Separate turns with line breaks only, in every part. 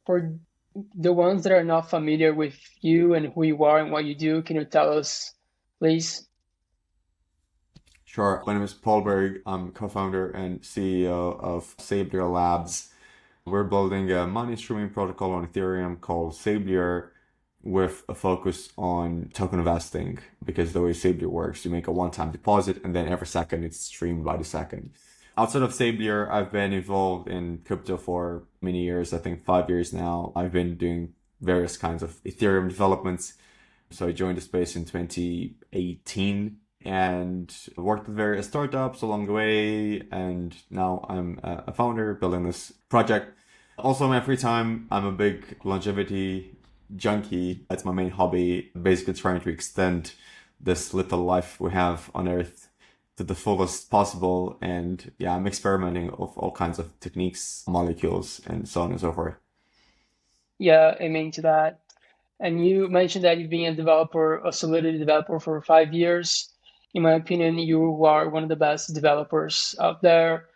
For the ones that are not familiar with you and who you are and what you do, can you tell us, please?
Sure. My name is Paul Berg. I'm co-founder and CEO of Sablier Labs. We're building a money streaming protocol on Ethereum called Sablier with a focus on token investing because the way Sablier works, you make a one-time deposit and then every second it's streamed by the second. Outside of Sablier, I've been involved in crypto for many years, I think 5 years now. I've been doing various kinds of Ethereum developments. So I joined the space in 2018 and worked with various startups along the way. And now I'm a founder building this project. Also, in my free time, I'm a big longevity junkie. That's my main hobby, basically trying to extend this little life we have on Earth to the fullest possible. And yeah, I'm experimenting with all kinds of techniques, molecules, and so on and so forth.
Yeah, aiming to that. And you mentioned that you've been a developer, a Solidity developer for 5 years. In my opinion, you are one of the best developers out there.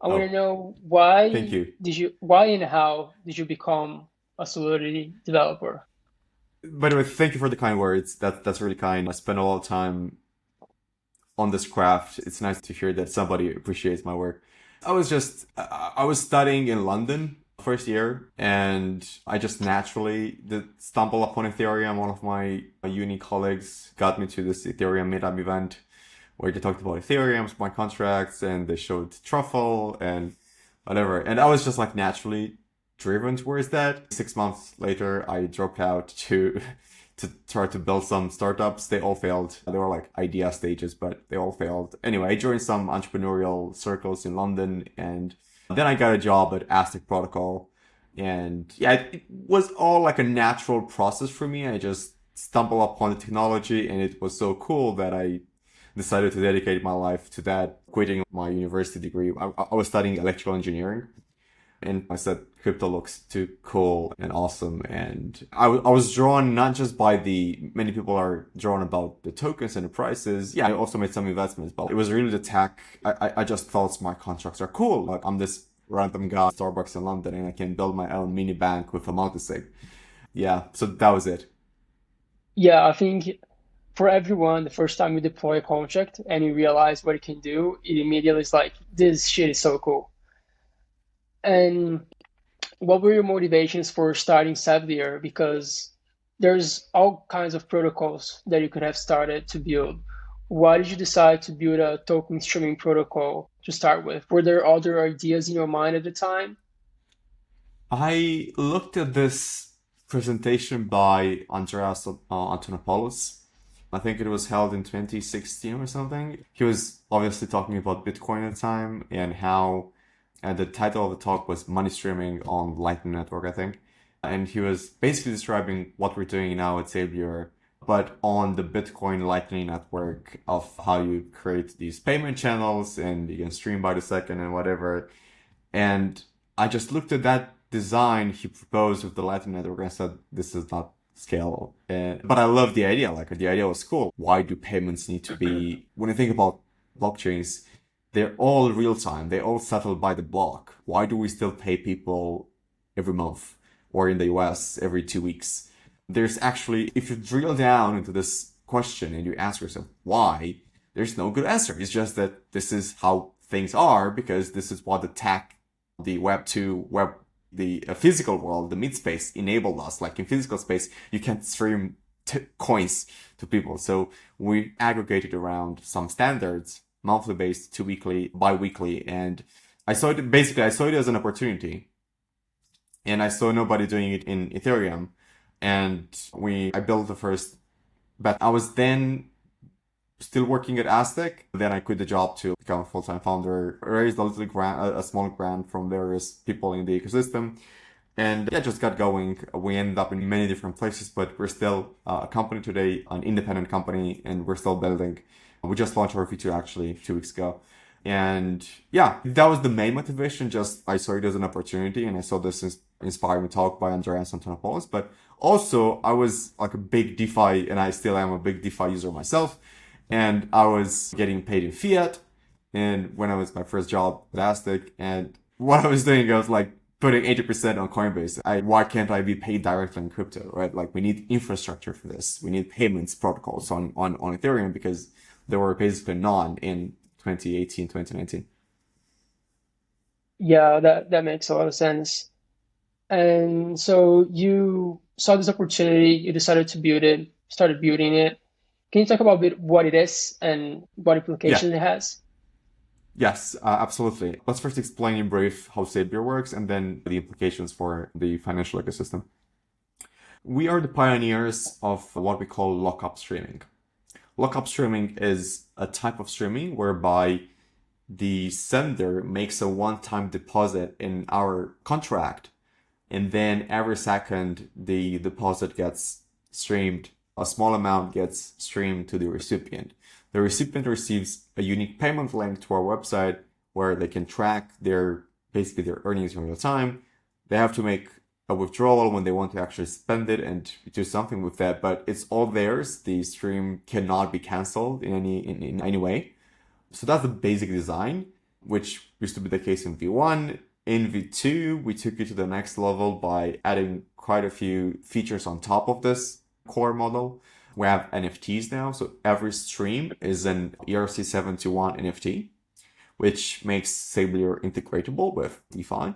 I want to
Oh,
know
thank you.
why and how did you become a Solidity developer?
By the way, thank you for the kind words. That's really kind. I spent a lot of time on this craft. It's nice to hear that somebody appreciates my work. I was studying in London first year, and I just naturally did stumble upon Ethereum. One of my uni colleagues got me to this Ethereum meetup event where they talked about Ethereum, smart contracts, and they showed Truffle and whatever. And I was just like naturally driven towards that. 6 months later, I dropped out to to try to build some startups. They all failed. They were like idea stages, but they all failed. Anyway, I joined some entrepreneurial circles in London, and then I got a job at Aztec Protocol. And yeah, it was all like a natural process for me. I just stumbled upon the technology, and it was so cool that I decided to dedicate my life to that, quitting my university degree. I was studying electrical engineering, and I said crypto looks too cool and awesome. And I was drawn not just by the many people are drawn about the tokens and the prices. Yeah, I also made some investments, but it was really the tech. I just thought smart contracts are cool. Like I'm this random guy at Starbucks in London and I can build my own mini bank with a multisig. Yeah, so that was it.
Yeah, I think for everyone, the first time you deploy a contract and you realize what it can do, it immediately is like, this shit is so cool. And what were your motivations for starting Sablier? Because there's all kinds of protocols that you could have started to build. Why did you decide to build a token streaming protocol to start with? Were there other ideas in your mind at the time?
I looked at this presentation by Andreas Antonopoulos. I think it was held in 2016 or something. He was obviously talking about Bitcoin at the time and how the title of the talk was Money Streaming on Lightning Network, I think. And he was basically describing what we're doing now at Sablier, but on the Bitcoin Lightning Network of how you create these payment channels and you can stream by the second and whatever. And I just looked at that design he proposed with the Lightning Network and said, this is not scalable. But I love the idea. Like the idea was cool. Why do payments need to be, when you think about blockchains, they're all real time. They all settle by the block. Why do we still pay people every month or in the US every 2 weeks? There's actually, if you drill down into this question and you ask yourself why, there's no good answer. It's just that this is how things are because this is what the tech, the Web 2, the physical world, the mid space enabled us. Like in physical space, you can't stream coins to people. So we aggregated around some standards, monthly based, 2 weekly, bi-weekly. And I saw it as an opportunity and I saw nobody doing it in Ethereum. And I built the first, but I was then still working at Aztec. Then I quit the job to become a full-time founder, raised a little grant, a small grant from various people in the ecosystem. And yeah, just got going. We ended up in many different places, but we're still a company today, an independent company, and we're still building. We just launched our V2 actually 2 weeks ago. And yeah, that was the main motivation. Just I saw it as an opportunity and I saw this inspiring talk by Andreas Antonopoulos. But also I was like a big DeFi and I still am a big DeFi user myself. And I was getting paid in fiat. And when I was my first job at Aztec and what I was doing, I was like putting 80% on Coinbase. Why can't I be paid directly in crypto, right? Like we need infrastructure for this. We need payments protocols on Ethereum because they were basically none in 2018, 2019.
Yeah, that makes a lot of sense. And so you saw this opportunity, you decided to build it, started building it. Can you talk about a bit what it is and what
Yeah.
implications it has?
Yes, absolutely. Let's first explain in brief how Sablier works and then the implications for the financial ecosystem. We are the pioneers of what we call lockup streaming. Lockup streaming is a type of streaming whereby the sender makes a one-time deposit in our contract, and then every second the deposit gets streamed, a small amount gets streamed to the recipient. The recipient receives a unique payment link to our website where they can track basically their earnings in real time. They have to make a withdrawal when they want to actually spend it and do something with that, but it's all theirs. The stream cannot be canceled in any way. So that's the basic design, which used to be the case in V1. In V2, we took it to the next level by adding quite a few features on top of this core model. We have NFTs now, so every stream is an ERC-71 NFT, which makes Sablier integratable with DeFi.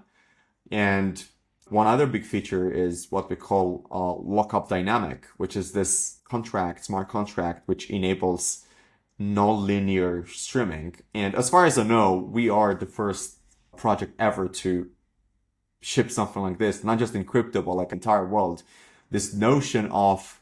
And one other big feature is what we call lockup dynamic, which is this smart contract, which enables non-linear streaming. And as far as I know, we are the first project ever to ship something like this, not just in crypto, but like entire world. This notion of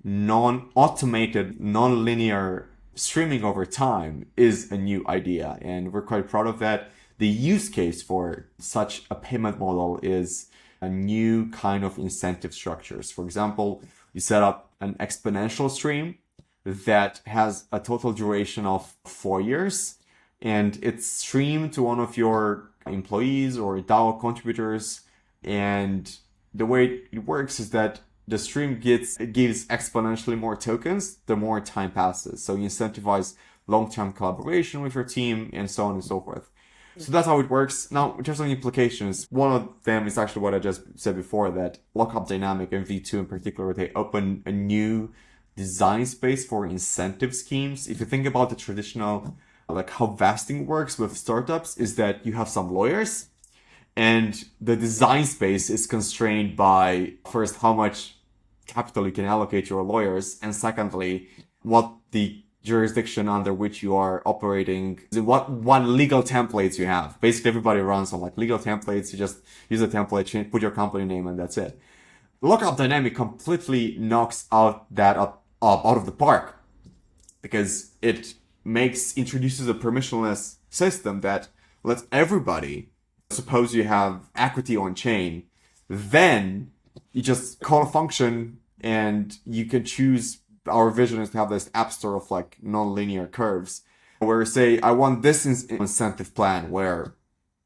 non-automated, non-linear streaming over time is a new idea, and we're quite proud of that. The use case for such a payment model is a new kind of incentive structures. For example, you set up an exponential stream that has a total duration of 4 years, and it's streamed to one of your employees or DAO contributors. And the way it works is that the stream gives exponentially more tokens the more time passes. So you incentivize long-term collaboration with your team and so on and so forth. So that's how it works. Now, in terms of implications, one of them is actually what I just said before, that lockup dynamic and V2 in particular, they open a new design space for incentive schemes. If you think about the traditional, like how vesting works with startups, is that you have some lawyers and the design space is constrained by first how much capital you can allocate to your lawyers, and secondly, what the jurisdiction under which you are operating, what legal templates you have. Basically, everybody runs on like legal templates. You just use a template, put your company name, and that's it. Lockup dynamic completely knocks out that out of the park because it introduces a permissionless system that lets everybody. Suppose you have equity on chain, then you just call a function and you can choose. Our vision is to have this app store of like non-linear curves where say I want this incentive plan where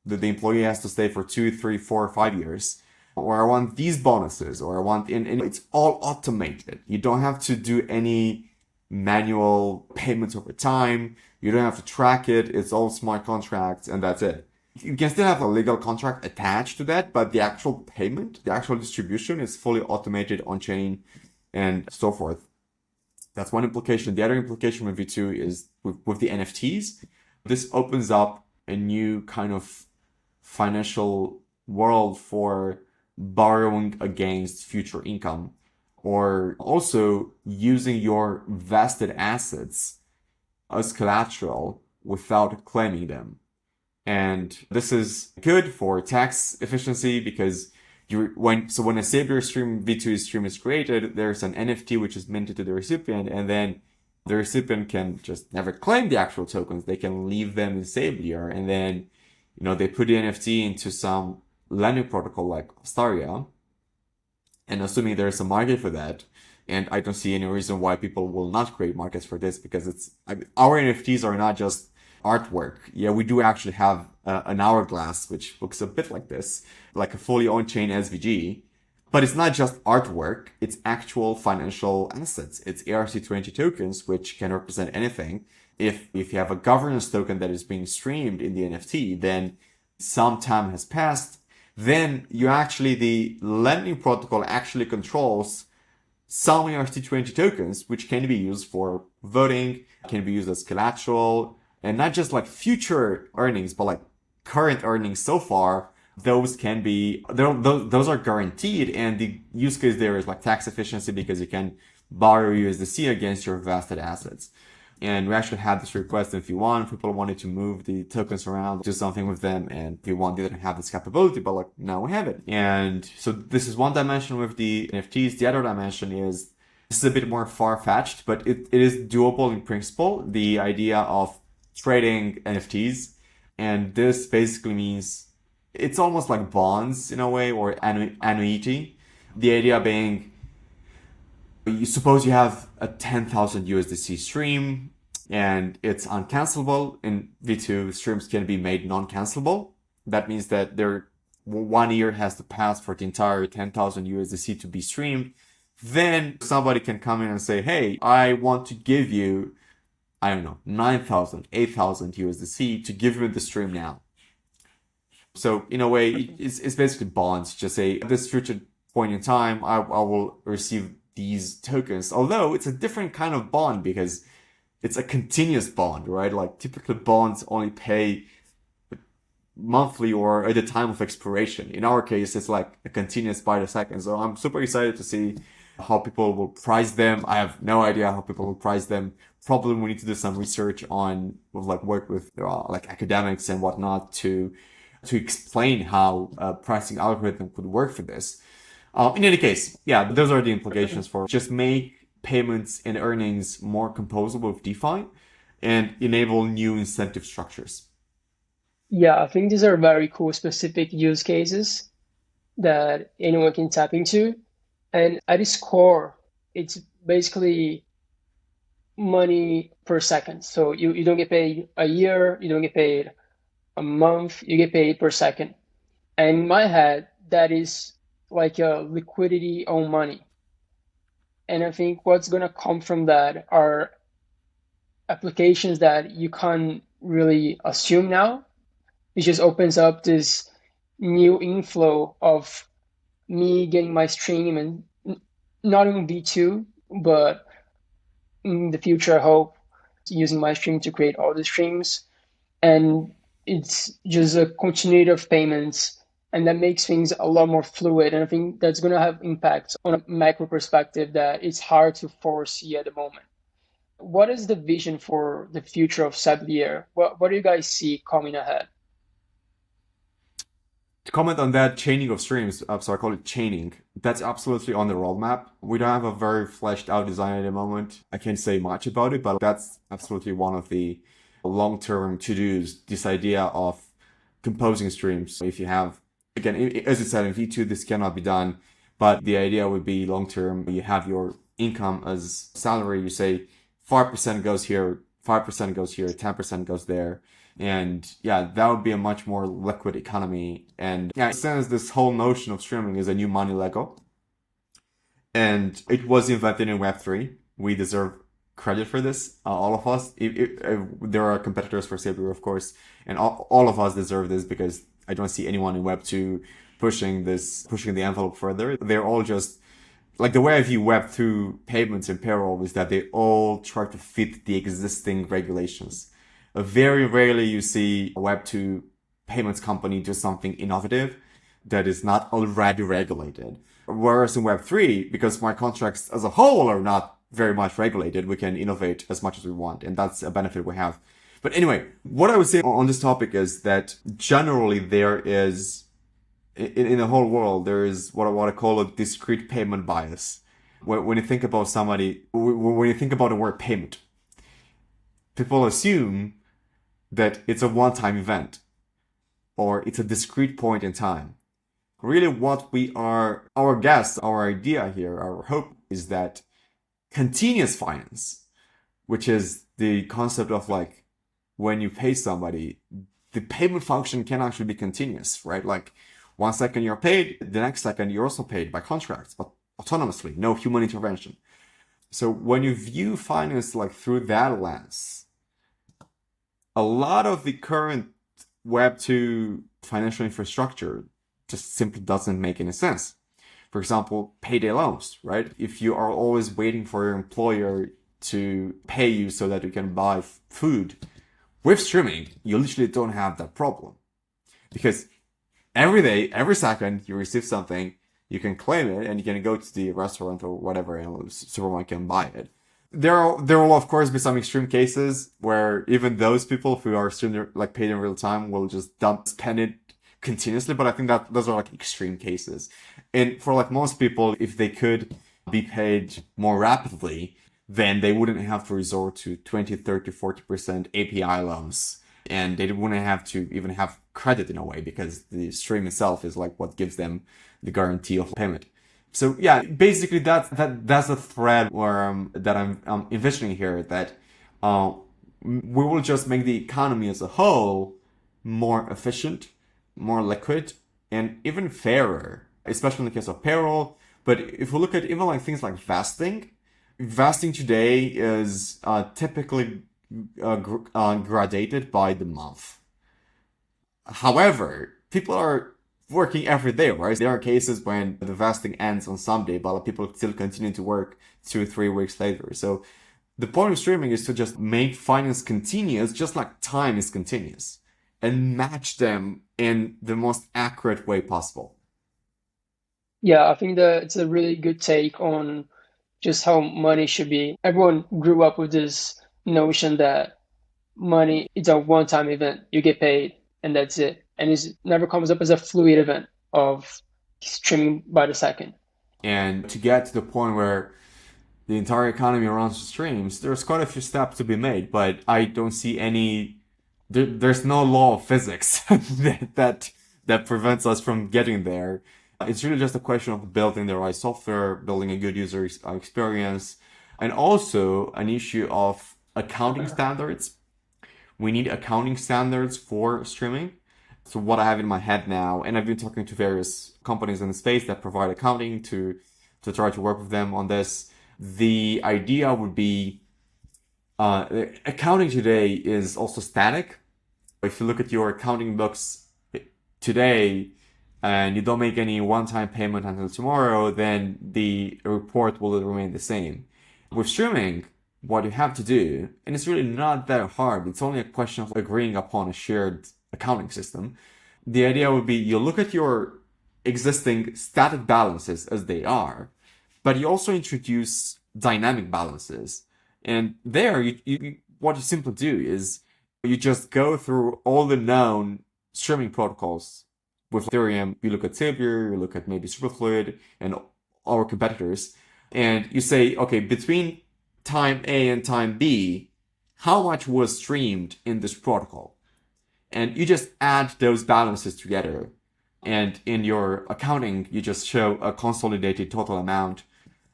the employee has to stay for 2, 3, 4, 5 years, or I want these bonuses, or I want and it's all automated. You don't have to do any manual payments over time. You don't have to track it. It's all smart contracts and that's it. You can still have a legal contract attached to that, but the actual payment, the actual distribution is fully automated on chain and so forth. That's one implication. The other implication with V2 is with the NFTs. This opens up a new kind of financial world for borrowing against future income, or also using your vested assets as collateral without claiming them. And this is good for tax efficiency because when a Sablier stream V2 stream is created, there's an NFT which is minted to the recipient, and then the recipient can just never claim the actual tokens. They can leave them in Sablier, and then they put the NFT into some lending protocol like Astaria, and assuming there's a market for that. And I don't see any reason why people will not create markets for this because our NFTs are not just artwork. Yeah, we do actually have an hourglass, which looks a bit like this, like a fully on-chain SVG. But it's not just artwork, it's actual financial assets. It's ERC-20 tokens, which can represent anything. If you have a governance token that is being streamed in the NFT, then some time has passed. then the lending protocol actually controls some ERC20 tokens, which can be used for voting, can be used as collateral, and not just like future earnings, but like current earnings so far. Those can be, those are guaranteed. And the use case there is like tax efficiency because you can borrow USDC against your vested assets. And we actually had this request in V1. People wanted to move the tokens around, do something with them, and V1 didn't have this capability, but like now we have it. And so this is one dimension with the NFTs. The other dimension is, this is a bit more far-fetched, but it is doable in principle. The idea of trading NFTs. And this basically means it's almost like bonds in a way, or annuity. The idea being, you suppose you have a 10,000 USDC stream and it's uncancelable. In V2, streams can be made non-cancelable. That means that 1 year has to pass for the entire 10,000 USDC to be streamed. Then somebody can come in and say, hey, I want to give you, I don't know, 9,000, 8,000 USDC to give you the stream now. So in a way, it's basically bonds. Just say, at this future point in time, I will receive these tokens, although it's a different kind of bond because it's a continuous bond, right? Like typically bonds only pay monthly or at the time of expiration. In our case, it's like a continuous by the second. So I'm super excited to see how people will price them. I have no idea how people will price them. Probably we need to do some research on, like work with like academics and whatnot to explain how a pricing algorithm could work for this. In any case, yeah, those are the implications for just make payments and earnings more composable with DeFi and enable new incentive structures.
Yeah, I think these are very cool specific use cases that anyone can tap into. And at its core, it's basically money per second. So you don't get paid a year, you don't get paid a month, you get paid per second. And in my head, that is like a liquidity on money. And I think what's going to come from that are applications that you can't really assume now. It just opens up this new inflow of me getting my stream, and not in V2, but in the future, I hope using my stream to create all the streams. And it's just a continuity of payments, and that makes things a lot more fluid. And I think that's going to have impacts on a macro perspective that it's hard to foresee at the moment. What is the vision for the future of Sablier? What do you guys see coming ahead?
To comment on that chaining of streams, so I call it chaining, that's absolutely on the roadmap. We don't have a very fleshed out design at the moment. I can't say much about it, but that's absolutely one of the long-term to-dos, this idea of composing streams. If you have, again, as I said, in V2, this cannot be done, but the idea would be long-term. You have your income as salary, you say 5% goes here, 5% goes here, 10% goes there. And yeah, that would be a much more liquid economy. And yeah, since this whole notion of streaming is a new money Lego, and it was invented in Web3, we deserve credit for this, all of us. There are competitors for Sablier, of course, and all of us deserve this because I don't see anyone in Web2 pushing the envelope further. They're all just, like the way I view Web2 payments and payroll is that they all try to fit the existing regulations. Very rarely you see a Web2 payments company do something innovative that is not already regulated. Whereas in Web3, because smart contracts as a whole are not very much regulated, we can innovate as much as we want. And that's a benefit we have. But anyway, what I would say on this topic is that generally there is, in the whole world, there is what I call a discrete payment bias. When you think about when you think about the word payment, people assume that it's a one-time event or it's a discrete point in time. Really our guess, our idea here, our hope is that continuous finance, which is the concept of like when you pay somebody, the payment function can actually be continuous, right? Like 1 second you're paid, the next second you're also paid by contracts, but autonomously, no human intervention. So when you view finance like through that lens, a lot of the current Web2 financial infrastructure just simply doesn't make any sense. For example, payday loans, right? If you are always waiting for your employer to pay you so that you can buy food, with streaming, you literally don't have that problem. Because every day, every second, you receive something, you can claim it, and you can go to the restaurant or whatever supermarket and buy it. There will of course be some extreme cases where even those people who are still like paid in real time will just spend it continuously. But I think that those are like extreme cases. And for like most people, if they could be paid more rapidly, then they wouldn't have to resort to 20, 30, 40% API loans. And they wouldn't have to even have credit in a way because the stream itself is like what gives them the guarantee of payment. So yeah, basically that's a thread where that I'm envisioning here, that we will just make the economy as a whole more efficient, more liquid, and even fairer, especially in the case of payroll. But if we look at even like things like vesting today is typically gradated by the month. However, people are working every day, right? There are cases when the vesting ends on Sunday, but people still continue to work 2 or 3 weeks later. So the point of streaming is to just make finance continuous, just like time is continuous, and match them in the most accurate way possible.
Yeah, I think that it's a really good take on just how money should be. Everyone grew up with this notion that money is a one-time event. You get paid and that's it. And it never comes up as a fluid event of streaming by the second.
And to get to the point where the entire economy runs on streams, there's quite a few steps to be made, but I don't see any. There's no law of physics that prevents us from getting there. It's really just a question of building the right software, building a good user experience, and also an issue of accounting standards. We need accounting standards for streaming. So what I have in my head now, and I've been talking to various companies in the space that provide accounting to try to work with them on this. The idea would be accounting today is also static. If you look at your accounting books today and you don't make any one-time payment until tomorrow, then the report will remain the same. With streaming, what you have to do, and it's really not that hard, it's only a question of agreeing upon a shared accounting system. The idea would be you look at your existing static balances as they are, but you also introduce dynamic balances. And there, what you simply do is you just go through all the known streaming protocols. With Ethereum, you look at Sablier, you look at maybe Superfluid and our competitors, and you say, okay, between time A and time B, how much was streamed in this protocol? And you just add those balances together. And in your accounting, you just show a consolidated total amount.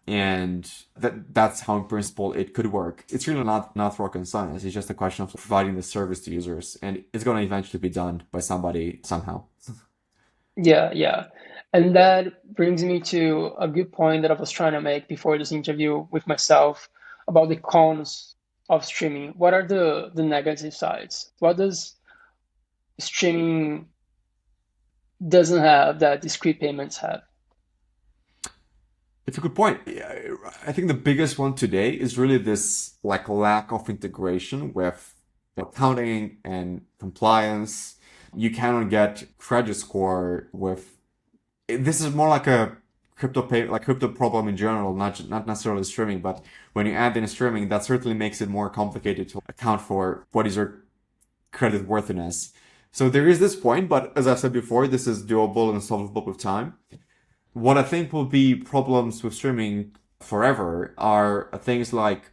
And that's how in principle it could work. It's really not rocket science. It's just a question of providing the service to users. And it's going to eventually be done by somebody somehow.
Yeah, yeah. And that brings me to a good point that I was trying to make before this interview with myself about the cons of streaming. What are the negative sides? What does streaming doesn't have that discrete payments have?
It's a good point. I think the biggest one today is really this like lack of integration with accounting and compliance. You cannot get credit score with. This is more like a crypto problem in general, not necessarily streaming. But when you add in streaming, that certainly makes it more complicated to account for what is your credit worthiness. So there is this point, but as I said before, this is doable and solvable with time. What I think will be problems with streaming forever are things like,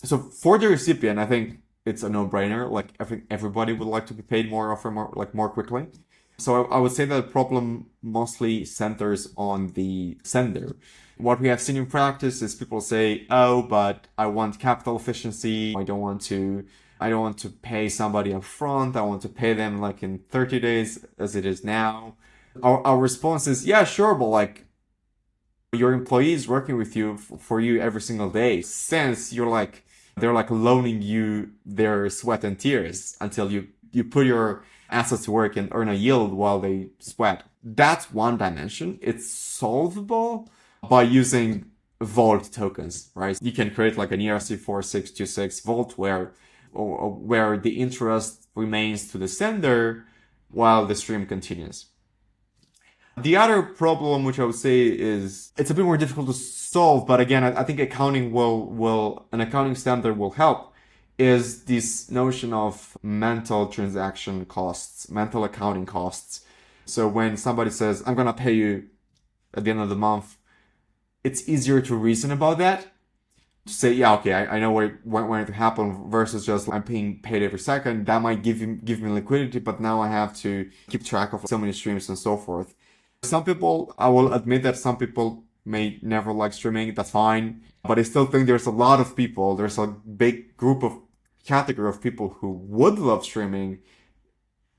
so for the recipient, I think it's a no-brainer. Like I think everybody would like to be paid more often, more quickly. So I would say that the problem mostly centers on the sender. What we have seen in practice is people say, "Oh, but I want capital efficiency. I don't want to pay somebody up front. I want to pay them like in 30 days as it is now." Our response is, "Yeah, sure, but like your employees working with you for you every single day, since they're like loaning you their sweat and tears until you put your assets to work and earn a yield while they sweat. That's one dimension. It's solvable by using vault tokens, right? You can create like an ERC4626 vault where the interest remains to the sender while the stream continues. The other problem, which I would say is it's a bit more difficult to solve, but again, I think an accounting standard will help, is this notion of mental transaction costs, mental accounting costs. So when somebody says, I'm gonna pay you at the end of the month, it's easier to reason about that. To say, yeah, okay, I know when it to happen versus just I'm being paid every second. That might give me liquidity, but now I have to keep track of so many streams and so forth. Some people, I will admit that some people may never like streaming. That's fine. But I still think there's a lot of people, there's a big category of people who would love streaming,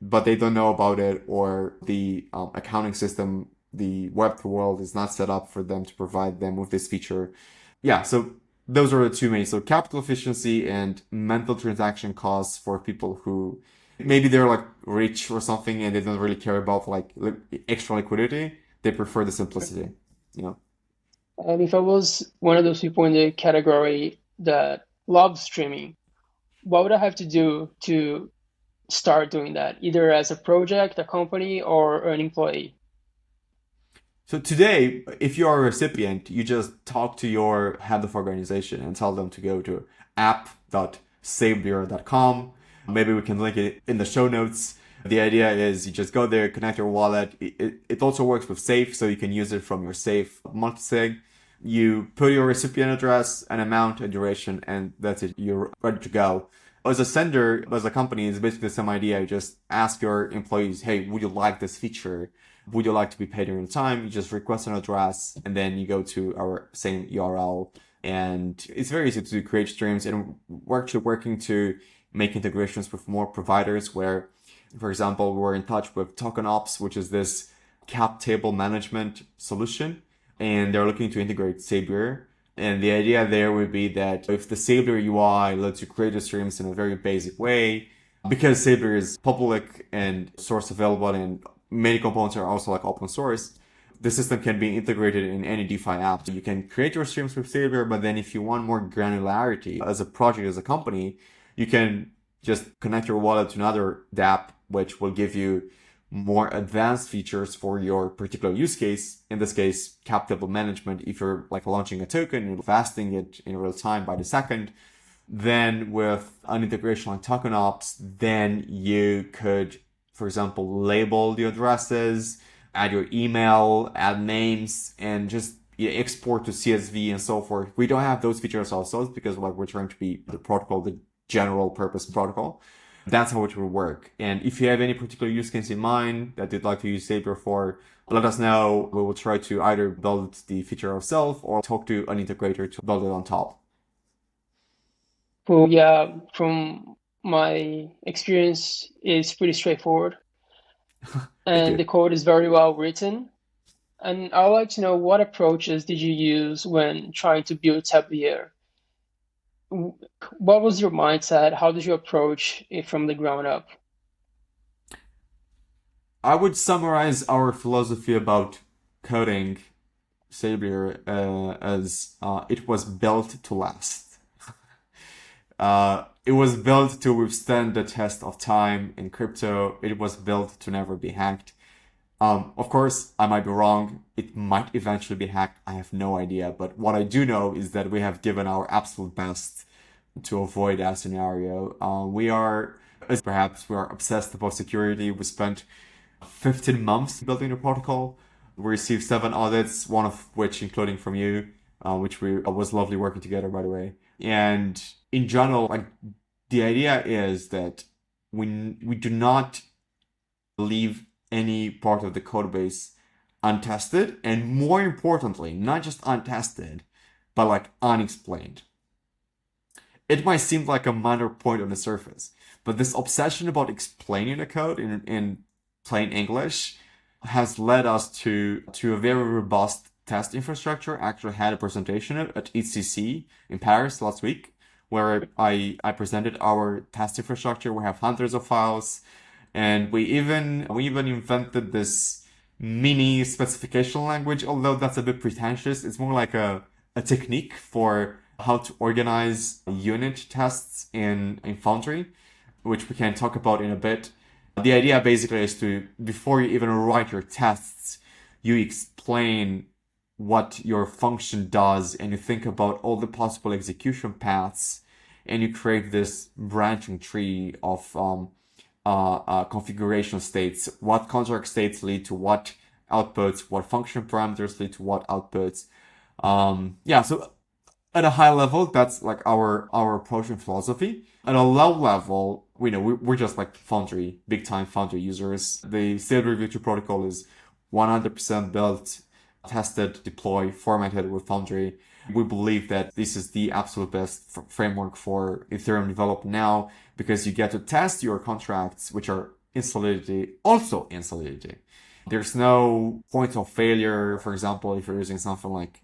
but they don't know about it, or the accounting system, the Web3 world is not set up for them to provide them with this feature. Yeah, so those are the two main. So capital efficiency and mental transaction costs for people who maybe they're like rich or something and they don't really care about like extra liquidity. They prefer the simplicity, you know.
And if I was one of those people in the category that loves streaming, what would I have to do to start doing that, either as a project, a company, or an employee?
So today, if you are a recipient, you just talk to your head of organization and tell them to go to app.sablier.com. Maybe we can link it in the show notes. The idea is you just go there, connect your wallet. It also works with Safe, so you can use it from your Safe multisig. You put your recipient address, an amount, a duration, and that's it. You're ready to go. As a sender, as a company, it's basically the same idea. You just ask your employees, hey, would you like this feature? Would you like to be paid in time? You just request an address, and then you go to our same URL. And it's very easy to create streams, and we're actually working to make integrations with more providers where, for example, we're in touch with TokenOps, which is this cap table management solution, and they're looking to integrate Sablier. And the idea there would be that if the Sablier UI lets you create the streams in a very basic way, because Sablier is public and source available and many components are also like open source, the system can be integrated in any DeFi app. So you can create your streams with Sablier, but then if you want more granularity as a project, as a company, you can just connect your wallet to another dApp, which will give you more advanced features for your particular use case. In this case, cap table management. If you're like launching a token and fasting it in real time by the second, then with an integration like TokenOps, then you could, for example, label the addresses, add your email, add names, and just export to CSV and so forth. We don't have those features ourselves because like we're trying to be the protocol, the general purpose protocol. That's how it will work. And if you have any particular use case in mind that you'd like to use Sablier for, let us know. We will try to either build the feature ourselves or talk to an integrator to build it on top.
Well, yeah, from my experience, it's pretty straightforward,
Thank
and
you.
the code is very well written. And I would like to know, what approaches did you use when trying to build Sablier? What was your mindset? How did you approach it from the ground up?
I would summarize our philosophy about coding Sablier as it was built to last. It was built to withstand the test of time in crypto. It was built to never be hacked. Of course, I might be wrong. It might eventually be hacked. I have no idea. But what I do know is that we have given our absolute best to avoid that scenario. We are, as perhaps we are obsessed about security. We spent 15 months building the protocol. We received 7 audits, one of which including from you, which was lovely working together, by the way. And in general, like the idea is that we do not leave any part of the code base untested, and more importantly, not just untested, but like unexplained. It might seem like a minor point on the surface, but this obsession about explaining the code in plain English has led us to a very robust test infrastructure. I actually had a presentation at ECC in Paris last week where I presented our test infrastructure. We have hundreds of files. And we even invented this mini specification language, although that's a bit pretentious. It's more like a technique for how to organize unit tests in Foundry, which we can talk about in a bit. The idea basically is to, before you even write your tests, you explain what your function does and you think about all the possible execution paths and you create this branching tree of configuration states, what contract states lead to what outputs, what function parameters lead to what outputs. Yeah, so at a high level, that's like our approach and philosophy. At a low level, we know we're just like Foundry, big time Foundry users. The Sablier V2 protocol is 100% built, tested, deployed, formatted with Foundry. We believe that this is the absolute best framework for Ethereum development now because you get to test your contracts, which are in Solidity, also in Solidity. There's no point of failure. For example, if you're using something like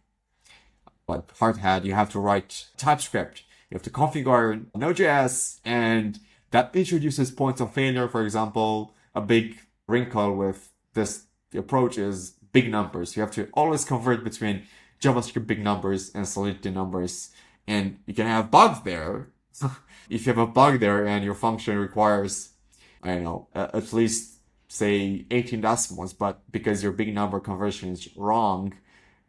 Hardhat, you have to write TypeScript. You have to configure Node.js, and that introduces points of failure. For example, a big wrinkle with this approach is big numbers. You have to always convert between JavaScript big numbers and Solidity numbers, and you can have bugs there. If you have a bug there and your function requires, I don't know, at least say 18 decimals, but because your big number conversion is wrong,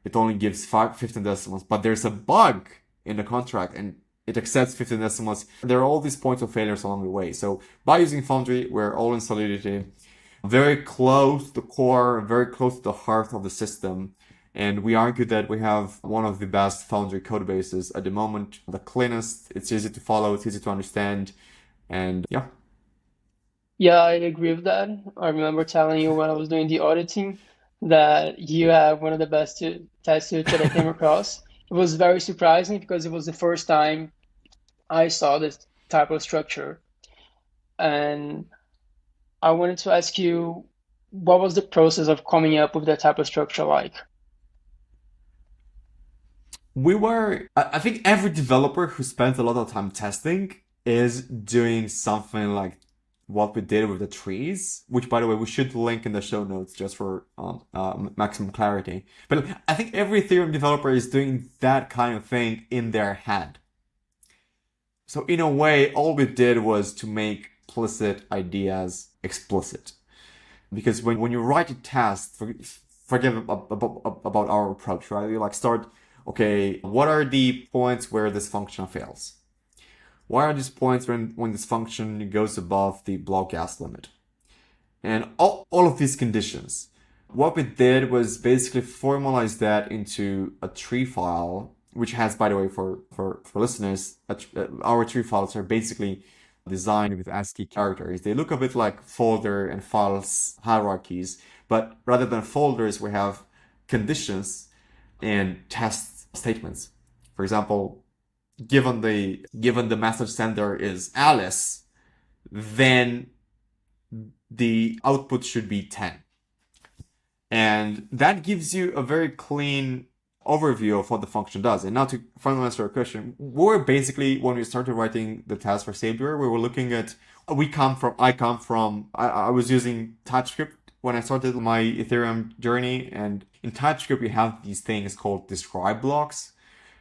it only gives 15 decimals, but there's a bug in the contract and it accepts 15 decimals. There are all these points of failures along the way. So by using Foundry, we're all in Solidity, very close to the core, very close to the heart of the system. And we argue that we have one of the best Foundry code bases at the moment, the cleanest, it's easy to follow, it's easy to understand. And yeah.
Yeah, I agree with that. I remember telling you when I was doing the auditing that you have one of the best test suits that I came across. It was very surprising because it was the first time I saw this type of structure. And I wanted to ask you, what was the process of coming up with that type of structure like?
I think every developer who spends a lot of time testing is doing something like what we did with the trees, which by the way, we should link in the show notes just for maximum clarity. But I think every Ethereum developer is doing that kind of thing in their head. So in a way, all we did was to make implicit ideas explicit. Because when you write a test, forget about our approach, right? You like start, okay, what are the points where this function fails? What are these points when this function goes above the block gas limit? And all of these conditions. What we did was basically formalize that into a tree file, which has, by the way, for listeners, our tree files are basically designed with ASCII characters. They look a bit like folder and files hierarchies, but rather than folders, we have conditions and test statements. For example, given the message sender is Alice, then the output should be 10. And that gives you a very clean overview of what the function does. And now to finally answer your question, we're basically, when we started writing the test for Sablier, we were looking at, I was using TypeScript when I started my Ethereum journey. And in TypeScript, we have these things called describe blocks,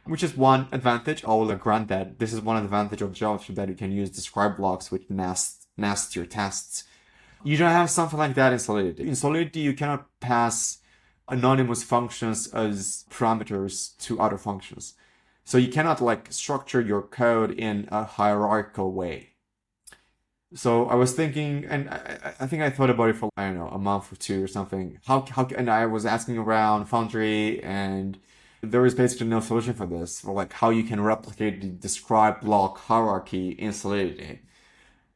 which is one advantage. I will grant that this is one advantage of JavaScript, that you can use describe blocks which nest your tests. You don't have something like that in Solidity. In Solidity, you cannot pass anonymous functions as parameters to other functions. So you cannot like structure your code in a hierarchical way. So I was thinking, and I think I thought about it for, I don't know, a month or two or something. And I was asking around Foundry, and there is basically no solution for this, for like how you can replicate the describe block hierarchy in Solidity.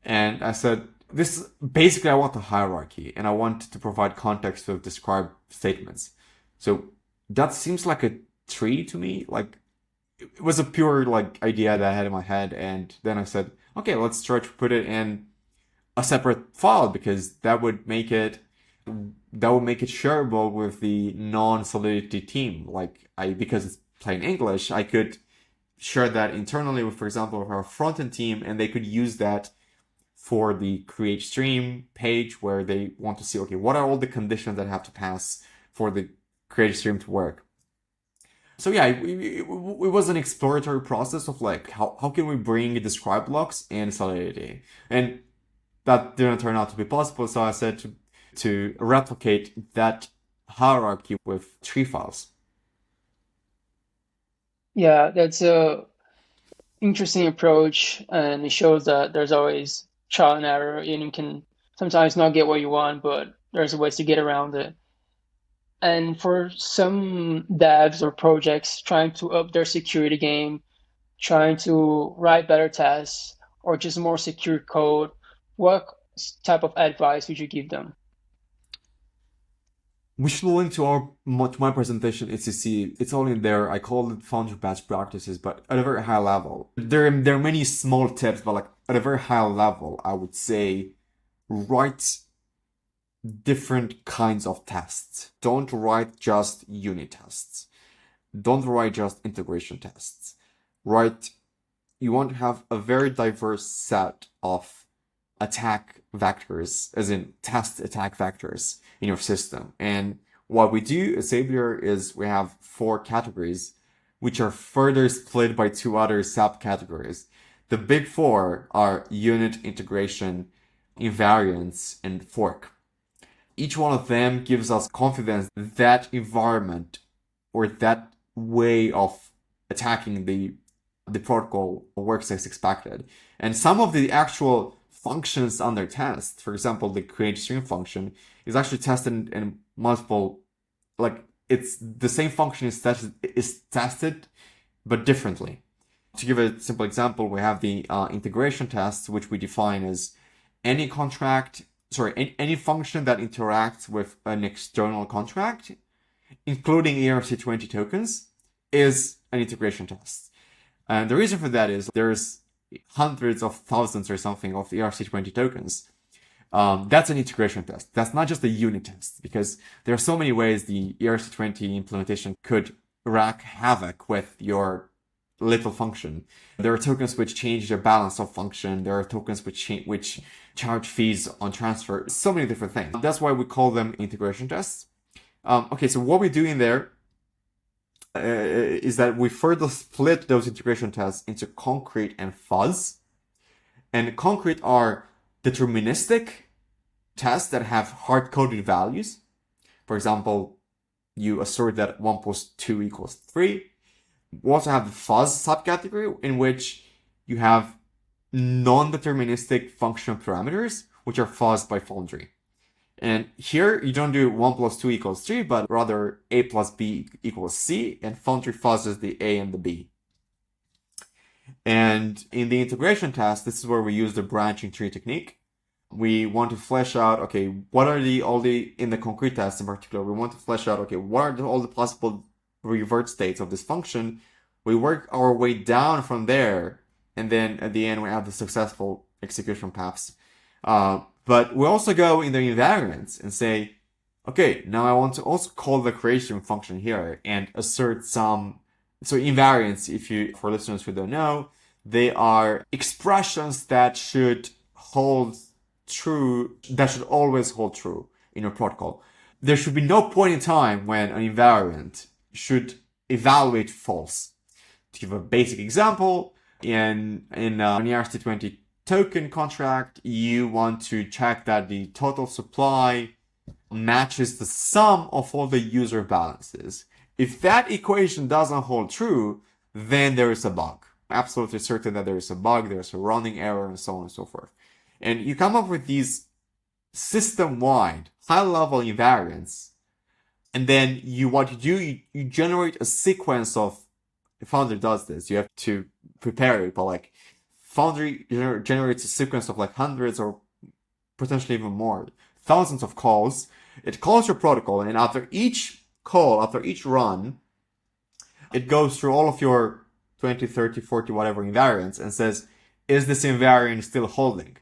And I said, this basically I want a hierarchy and I want to provide context with describe statements. So that seems like a tree to me. Like it was a pure like idea that I had in my head, and then I said, okay, let's try to put it in a separate file because that would make it shareable with the non-Solidity team. Because it's plain English, I could share that internally with, for example, our front-end team, and they could use that for the create stream page where they want to see, okay, what are all the conditions that have to pass for the create stream to work. So yeah, it was an exploratory process of like, how can we bring describe blocks and Solidity? And that didn't turn out to be possible, so I said to replicate that hierarchy with tree files.
Yeah, that's a interesting approach, and it shows that there's always trial and error, and you can sometimes not get what you want, but there's ways to get around it. And for some devs or projects trying to up their security game, trying to write better tests, or just more secure code, what type of advice would you give them?
We should link to my presentation. It's all in there. I call it Foundry best practices, but at a very high level. There are many small tips, but like at a very high level, I would say write different kinds of tests. Don't write just unit tests. Don't write just integration tests. Write, you want to have a very diverse set of attack vectors, as in test attack vectors in your system. And what we do at Sablier is we have 4 categories, which are further split by 2 other subcategories. The big 4 are unit, integration, invariance, and fork. Each one of them gives us confidence that environment or that way of attacking the protocol works as expected. And some of the actual functions under test, for example, the create stream function, is actually tested in multiple, like it's the same function is tested, but differently. To give a simple example, we have the integration test, which we define as any any function that interacts with an external contract, including ERC20 tokens, is an integration test. And the reason for that is there's hundreds of thousands or something of ERC20 tokens. That's an integration test. That's not just a unit test, because there are so many ways the ERC20 implementation could wreak havoc with your little function. There are tokens which change their balance of function. There are tokens which charge fees on transfer. So many different things. That's why we call them integration tests. Okay, so what we do in there is that we further split those integration tests into concrete and fuzz. And concrete are deterministic tests that have hard-coded values. For example, you assert that 1 plus 2 equals 3. We also have the fuzz subcategory, in which you have non-deterministic function parameters, which are fuzzed by Foundry. And here you don't do 1 plus 2 equals 3, but rather A plus B equals C, and Foundry fuzzes the A and the B. And in the integration test, this is where we use the branching tree technique. We want to flesh out, okay, what are in the concrete test in particular, we want to flesh out, okay, what are all the possible revert states of this function. We work our way down from there, and then at the end we have the successful execution paths. But we also go in the invariants and say, okay, now I want to also call the creation function here and assert some. So invariants, for listeners who don't know, they are expressions that should hold true, that should always hold true in your protocol. There should be no point in time when an invariant should evaluate false. To give a basic example, in an ERC20 token contract, you want to check that the total supply matches the sum of all the user balances. If that equation doesn't hold true, then there is a bug. Absolutely certain that there is a bug, there's a running error, and so on and so forth. And you come up with these system-wide, high-level invariants, and then what you do, you generate a sequence of. Foundry does this. You have to prepare it, but like Foundry generates a sequence of like hundreds or potentially even more, thousands of calls. It calls your protocol, and after each call, after each run, it goes through all of your 20, 30, 40, whatever invariants and says, is this invariant still holding?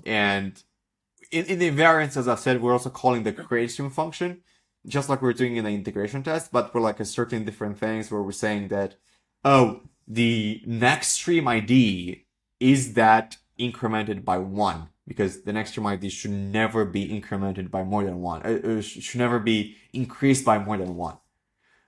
And in the invariants, as I've said, we're also calling the create stream function, just like we're doing in the integration test, but we're like asserting different things where we're saying that, oh, the next stream ID is that incremented by 1, because the next term ID should never be incremented by more than 1. It should never be increased by more than 1.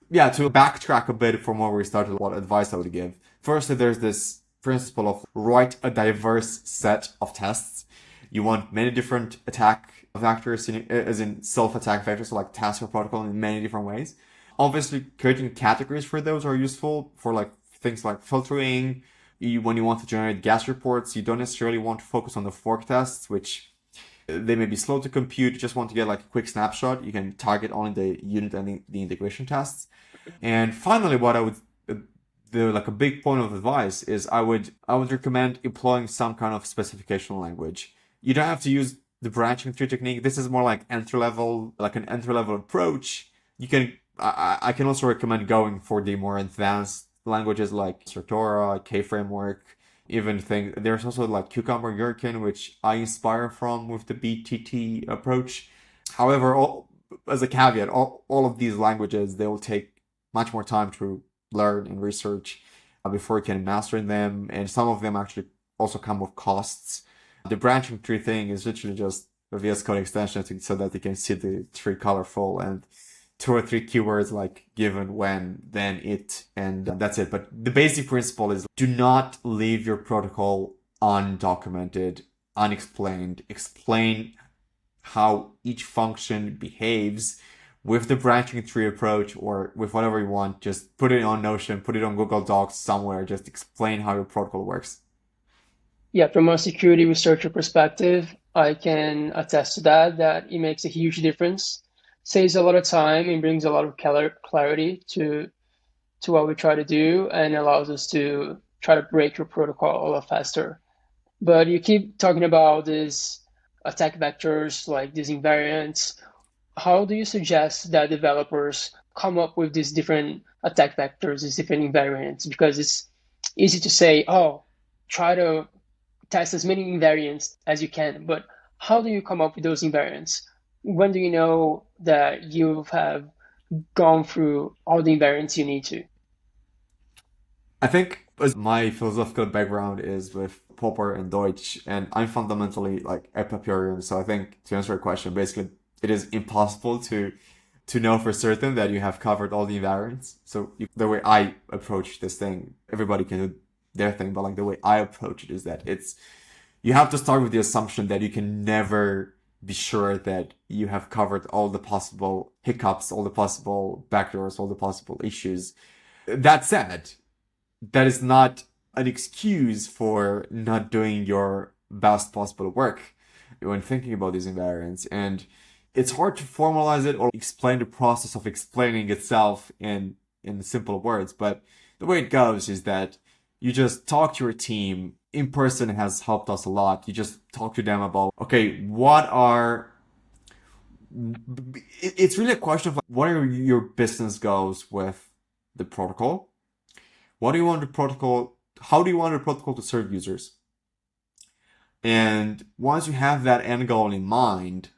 Yeah, to backtrack a bit from where we started, what advice I would give. Firstly, there's this principle of write a diverse set of tests. You want many different attack vectors, as in self-attack vectors, so like task or protocol in many different ways. Obviously, creating categories for those are useful for like things like filtering. When you want to generate gas reports, you don't necessarily want to focus on the fork tests, which they may be slow to compute. You just want to get like a quick snapshot. You can target only the unit and the integration tests. And finally, what I would like a big point of advice is I would recommend employing some kind of specification language. You don't have to use the branching tree technique. This is more like entry level, like an entry level approach. You can I can also recommend going for the more advanced languages like Sertora, K framework, even things. There's also like Cucumber Gherkin, which I inspire from with the BTT approach. However, as a caveat, all of these languages, they will take much more time to learn and research before you can master them, and some of them actually also come with costs. The branching tree thing is literally just a VS Code extension so that you can see the tree colorful and 2 or 3 keywords like given, when, then, it, and that's it. But the basic principle is do not leave your protocol undocumented, unexplained. Explain how each function behaves with the branching tree approach or with whatever you want. Just put it on Notion, put it on Google Docs somewhere. Just explain how your protocol works.
Yeah, from a security researcher perspective, I can attest to that it makes a huge difference, saves a lot of time and brings a lot of clarity to what we try to do and allows us to try to break your protocol a lot faster. But you keep talking about these attack vectors, like these invariants. How do you suggest that developers come up with these different attack vectors, these different invariants? Because it's easy to say, oh, try to test as many invariants as you can, but how do you come up with those invariants? When do you know that you have gone through all the invariants you need to?
I think as my philosophical background is with Popper and Deutsch, and I'm fundamentally like Epicurean, so I think to answer your question, basically it is impossible to know for certain that you have covered all the invariants. So the way I approach this thing, everybody can do their thing, but like the way I approach it is that you have to start with the assumption that you can never be sure that you have covered all the possible hiccups, all the possible backdoors, all the possible issues. That said, that is not an excuse for not doing your best possible work when thinking about these invariants. And it's hard to formalize it or explain the process of explaining itself in simple words. But the way it goes is that you just talk to your team. In person has helped us a lot. You just talk to them about, okay, it's really a question of like, what are your business goals with the protocol? What do you want the protocol? How do you want the protocol to serve users? And once you have that end goal in mind,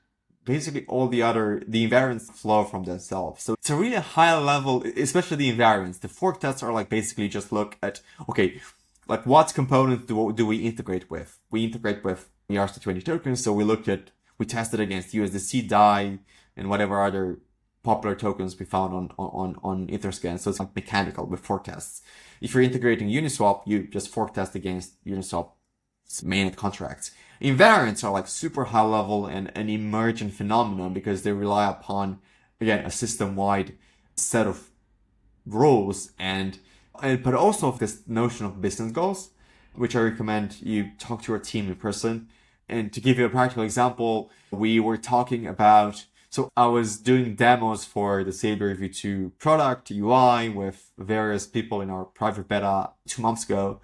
basically all the invariants flow from themselves. So it's a really high level, especially the invariants. The fork tests are like basically just look at, okay, like what components do we integrate with? We integrate with ERC20 tokens. So we tested against USDC, DAI, and whatever other popular tokens we found on Etherscan. So it's like mechanical with fork tests. If you're integrating Uniswap, you just fork test against Uniswap's mainnet contracts. Invariants are like super high level and an emergent phenomenon because they rely upon, again, a system-wide set of rules but also this notion of business goals, which I recommend you talk to your team in person. And to give you a practical example, we were talking about, so I was doing demos for the Sablier V2 product UI with various people in our private beta 2 months ago,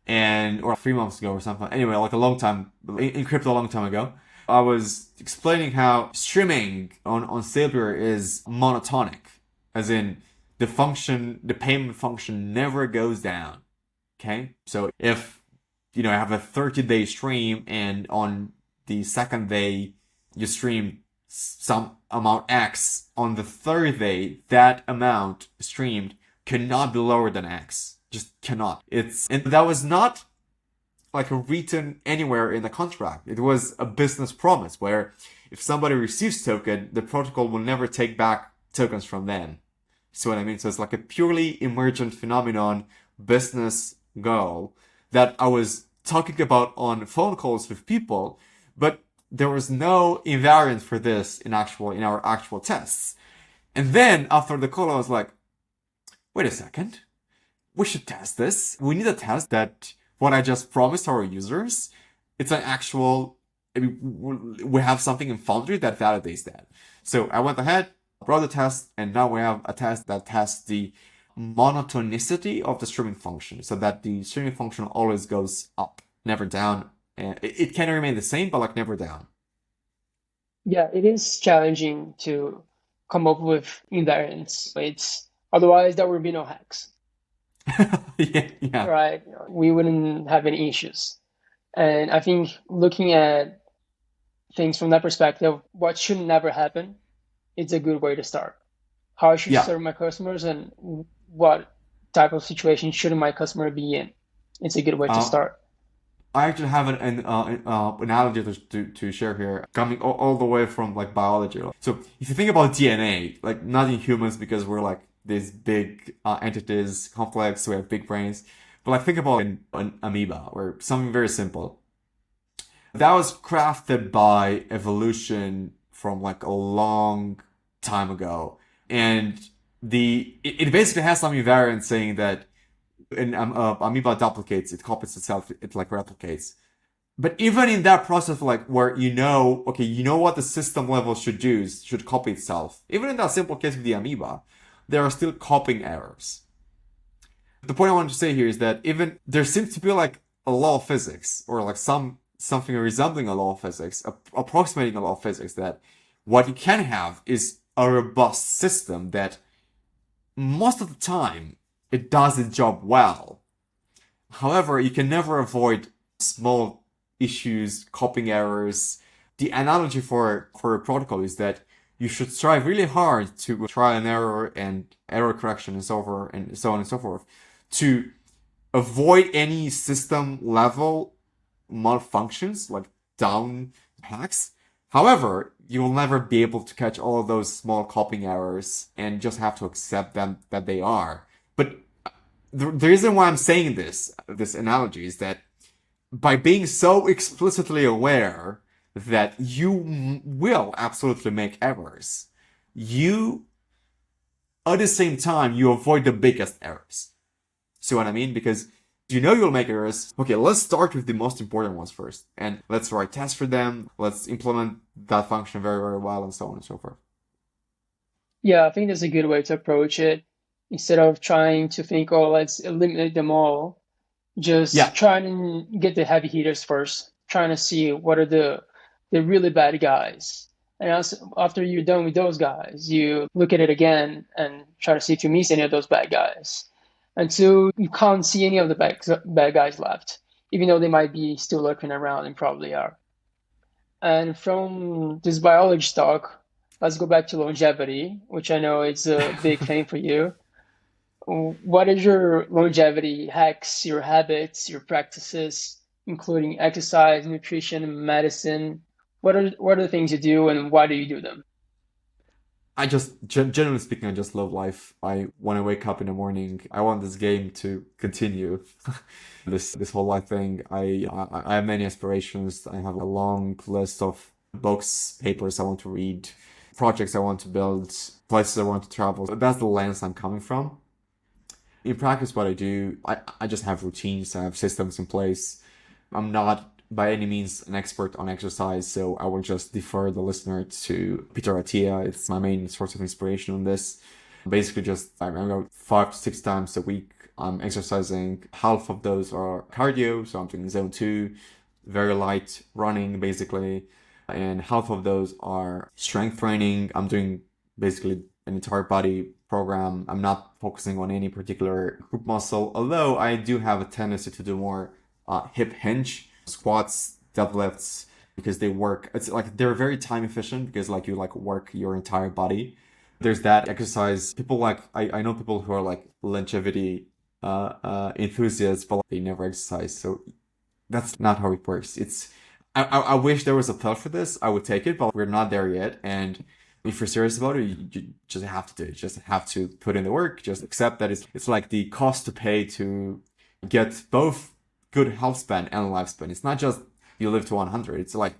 or 3 months ago or something. Anyway, like a long time, in crypto a long time ago. I was explaining how streaming on Sablier is monotonic, as in the payment function never goes down. Okay? So if, I have a 30-day stream and on the second day you stream some amount X, on the third day, that amount streamed cannot be lower than X. Just cannot. And that was not like written anywhere in the contract. It was a business promise where if somebody receives token, the protocol will never take back tokens from them. See what I mean? So it's like a purely emergent phenomenon, business goal that I was talking about on phone calls with people, but there was no invariant for this in our actual tests. And then after the call, I was like, wait a second, we should test this. We need a test that what I just promised our users, it's an actual, I mean, we have something in Foundry that validates that. So I went ahead, brought the test, and now we have a test that tests the monotonicity of the streaming function, so that the streaming function always goes up, never down. And it can remain the same, but like never down.
Yeah, it is challenging to come up with invariants. It's otherwise there would be no hacks,
Yeah, yeah.
right? We wouldn't have any issues. And I think looking at things from that perspective, what should never happen, it's a good way to start. How I should
Yeah.
serve my customers and what type of situation should my customer be in. It's a good way to
Uh,
start.
I actually have an analogy to share here, coming all the way from like biology. So if you think about DNA, like not in humans because we're like these big entities, complex, we have big brains, but like think about an amoeba or something very simple. That was crafted by evolution from like a long time ago, and it basically has some invariant saying that an amoeba duplicates, it copies itself, it like replicates. But even in that process, like where okay, you know what the system level should do, should copy itself. Even in that simple case with the amoeba, there are still copying errors. The point I want to say here is that even there seems to be like a law of physics, or like something resembling a law of physics, approximating a law of physics, that what you can have is a robust system that most of the time it does its job well. However, you can never avoid small issues, copying errors. The analogy for a protocol is that you should strive really hard to try and error and error correction and so forth and so on and so forth to avoid any system level malfunctions like down hacks. However, you will never be able to catch all of those small copying errors and just have to accept them that they are. But the reason why I'm saying this analogy is that by being so explicitly aware that you will absolutely make errors, you, at the same time, you avoid the biggest errors. See what I mean? Because you know you'll make errors. Okay, let's start with the most important ones first. And let's write tests for them. Let's implement that function very, very well, and so on and so forth.
Yeah, I think that's a good way to approach it. Instead of trying to think, oh, let's eliminate them all, just
Yeah,
trying to get the heavy hitters first, trying to see what are the really bad guys. And also, after you're done with those guys, you look at it again and try to see if you miss any of those bad guys until you can't see any of the bad guys left, even though they might be still lurking around and probably are. And from this biology talk, let's go back to longevity, which I know is a big thing for you. What is your longevity hacks, your habits, your practices, including exercise, nutrition, medicine? What are the things you do and why do you do them?
I just, generally speaking, I just love life. When I wake up in the morning, I want this game to continue. This whole life thing. I have many aspirations. I have a long list of books, papers I want to read, projects I want to build, places I want to travel. That's the lens I'm coming from. In practice, what I do, I just have routines, I have systems in place. I'm not by any means an expert on exercise, so I will just defer the listener to Peter Attia. It's my main source of inspiration on this. Basically, just I go 5 to 6 times a week. I'm exercising. Half of those are cardio, so I'm doing zone two, very light running, basically, and half of those are strength training. I'm doing basically an entire body program. I'm not focusing on any particular group muscle, although I do have a tendency to do more hip hinge, squats, deadlifts, because they work. It's like they're very time efficient because like you like work your entire body. There's that exercise. People like I know people who are like longevity enthusiasts, but like, they never exercise. So That's not how it works. I wish there was a pill for this. I would take it, but we're not there yet. And if you're serious about it, you just have to do it. Just have to put in the work. Just accept that it's like the cost to pay to get both good health span and lifespan. It's not just you live to 100. It's like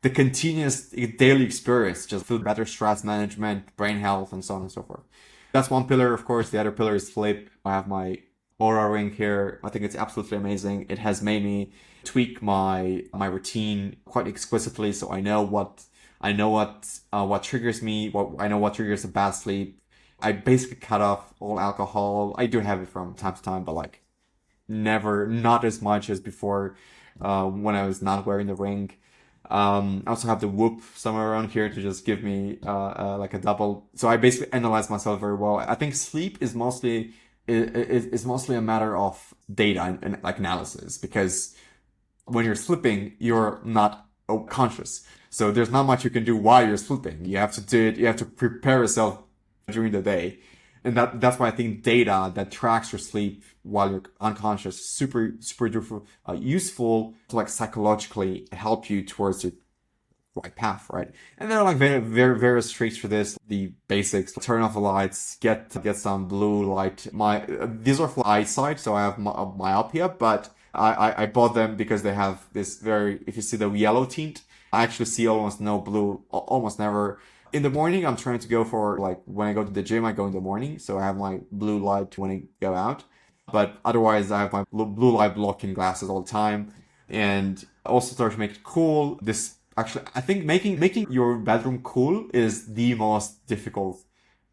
the continuous daily experience, just feel better stress management, brain health, and so on and so forth. That's one pillar, of course. The other pillar is sleep. I have my Aura ring here. I think it's absolutely amazing. It has made me tweak my routine quite exquisitely, so I know what triggers me. I know what triggers a bad sleep. I basically cut off all alcohol. I do have it from time to time, but like never, not as much as before when I was not wearing the ring. I also have the whoop somewhere around here to just give me like a double. So I basically analyze myself very well. I think sleep is mostly a matter of data and like analysis, because when you're sleeping, you're not conscious. So there's not much you can do while you're sleeping. You have to do it. You have to prepare yourself during the day, and that's why I think data that tracks your sleep while you're unconscious super duper useful to like psychologically help you towards the right path, right? And there are like various tricks for this. The basics: turn off the lights, get some blue light. These are for eyesight, so I have myopia, but I bought them because they have this very, if you see the yellow tint, I actually see almost no blue, almost never. In the morning, I'm trying to go for like when I go to the gym, I go in the morning, so I have my blue light when I go out. But otherwise, I have my blue light blocking glasses all the time, and also start to make it cool. This actually, I think making your bedroom cool is the most difficult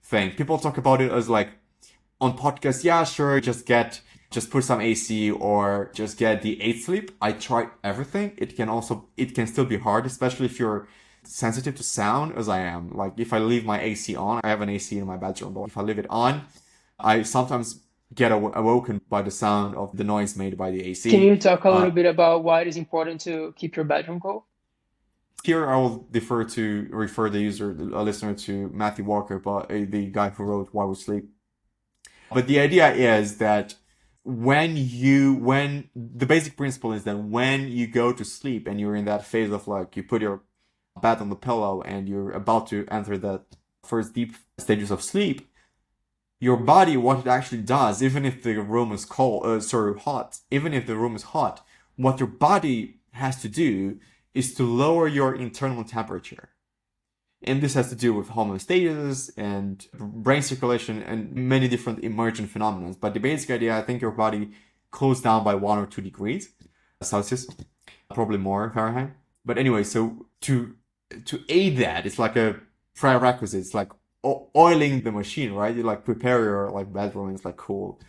thing. People talk about it as like on podcasts, yeah, sure, just put some AC or just get the 8 sleep. I tried everything. It can still be hard, especially if you're sensitive to sound as I am. Like if I leave my AC on, I have an AC in my bedroom, but if I leave it on, I sometimes get awoken by the sound of the noise made by the
Can
AC.
you talk a little bit about why it is important to keep your bedroom cool?
Here I will refer the listener to Matthew Walker, but the guy who wrote Why We Sleep. But the idea is that when the basic principle is that when you go to sleep and you're in that phase of like you put your bat on the pillow and you're about to enter that first deep stages of sleep, your body, what it actually does, even if the room is hot, even if the room is hot, what your body has to do is to lower your internal temperature. And this has to do with homeostasis and brain circulation and many different emergent phenomena. But the basic idea, I think your body cools down by 1 or 2 degrees Celsius, probably more Fahrenheit. But anyway, so to aid that, it's like a prerequisite. It's like oiling the machine, right? You like prepare your like bedroom. And it's like cool.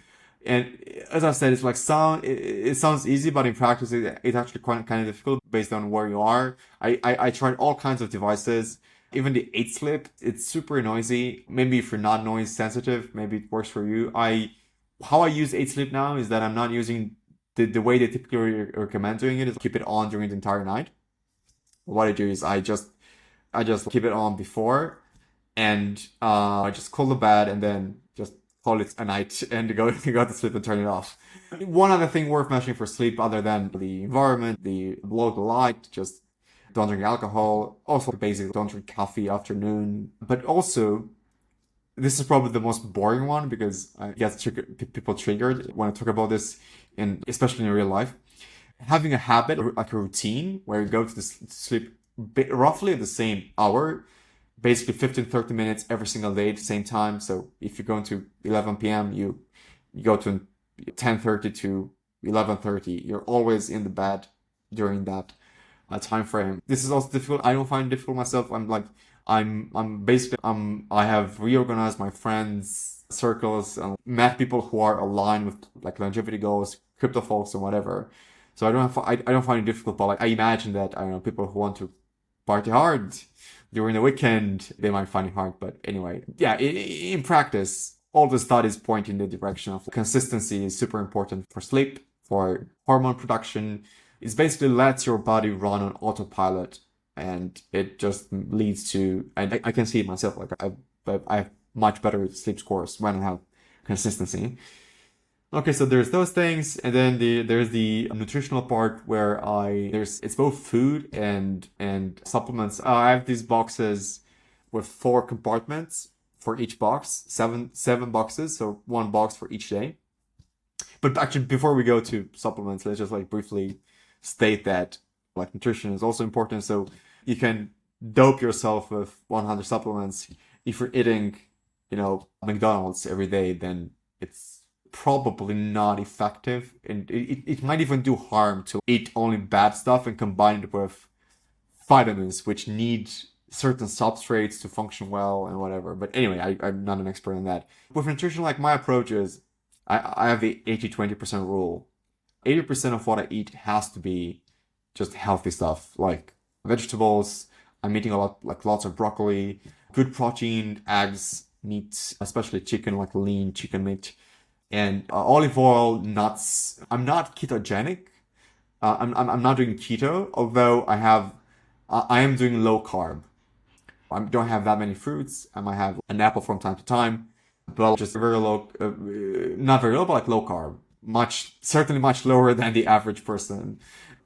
And as I said, it's like it sounds easy, but in practice, it's actually quite kind of difficult based on where you are. I tried all kinds of devices. Even the 8 slip, it's super noisy. Maybe if you're not noise sensitive, maybe it works for you. How I use 8 slip now is that I'm not using the way they typically recommend doing it is keep it on during the entire night. What I do is I just keep it on before, and I just cool the bed and then just call it a night and go to sleep and turn it off. One other thing worth mentioning for sleep, other than the environment, the local light, just don't drink alcohol. Also, basically, don't drink coffee afternoon. But also, this is probably the most boring one because I get people triggered when I talk about this, especially in real life. Having a habit, like a routine, where you go to sleep roughly at the same hour, basically 15, 30 minutes every single day at the same time. So if you're going to 11 p.m., you go to 10:30 to 11:30. You're always in the bed during that time frame. This is also difficult. I don't find it difficult myself. I'm basically I have reorganized my friends circles and met people who are aligned with like longevity goals, crypto folks and whatever. So I don't find it difficult, but like I imagine that I don't know people who want to party hard during the weekend, they might find it hard. But anyway, yeah, in practice, all the studies point in the direction of consistency is super important for sleep, for hormone production. It basically lets your body run on autopilot, and it just leads to, and I can see it myself, like I have much better sleep scores when I have consistency. Okay, so there's those things, and then there's the nutritional part where it's both food and supplements. I have these boxes with 4 compartments for each box, seven boxes, so one box for each day. But actually, before we go to supplements, let's just like briefly state that like nutrition is also important. So you can dope yourself with 100 supplements. If you're eating, McDonald's every day, then it's probably not effective, and it might even do harm to eat only bad stuff and combine it with vitamins, which need certain substrates to function well and whatever. But anyway, I'm not an expert in that. With nutrition, like my approach is I have the 80-20% rule. 80% of what I eat has to be just healthy stuff, like vegetables. I'm eating a lot, like lots of broccoli, good protein, eggs, meat, especially chicken, like lean chicken meat, and olive oil, nuts. I'm not ketogenic. I'm not doing keto, although I am doing low carb. I don't have that many fruits. I might have an apple from time to time, but just very low, not very low, but like low carb. Certainly much lower than the average person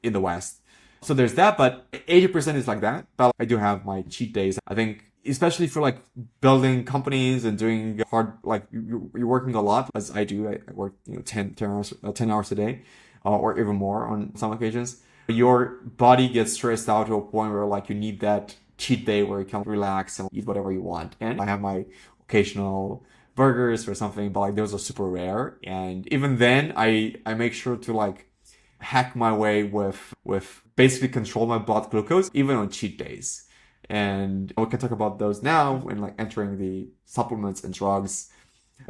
in the West. So there's that, but 80% is like that. But I do have my cheat days. I think, especially for like building companies and doing hard, like you're working a lot, as I do. I work, 10 hours a day, or even more on some occasions. Your body gets stressed out to a point where like you need that cheat day where you can relax and eat whatever you want. And I have my occasional burgers or something, but like those are super rare. And even then, I make sure to like hack my way with basically control my blood glucose even on cheat days. And we can talk about those now when like entering the supplements and drugs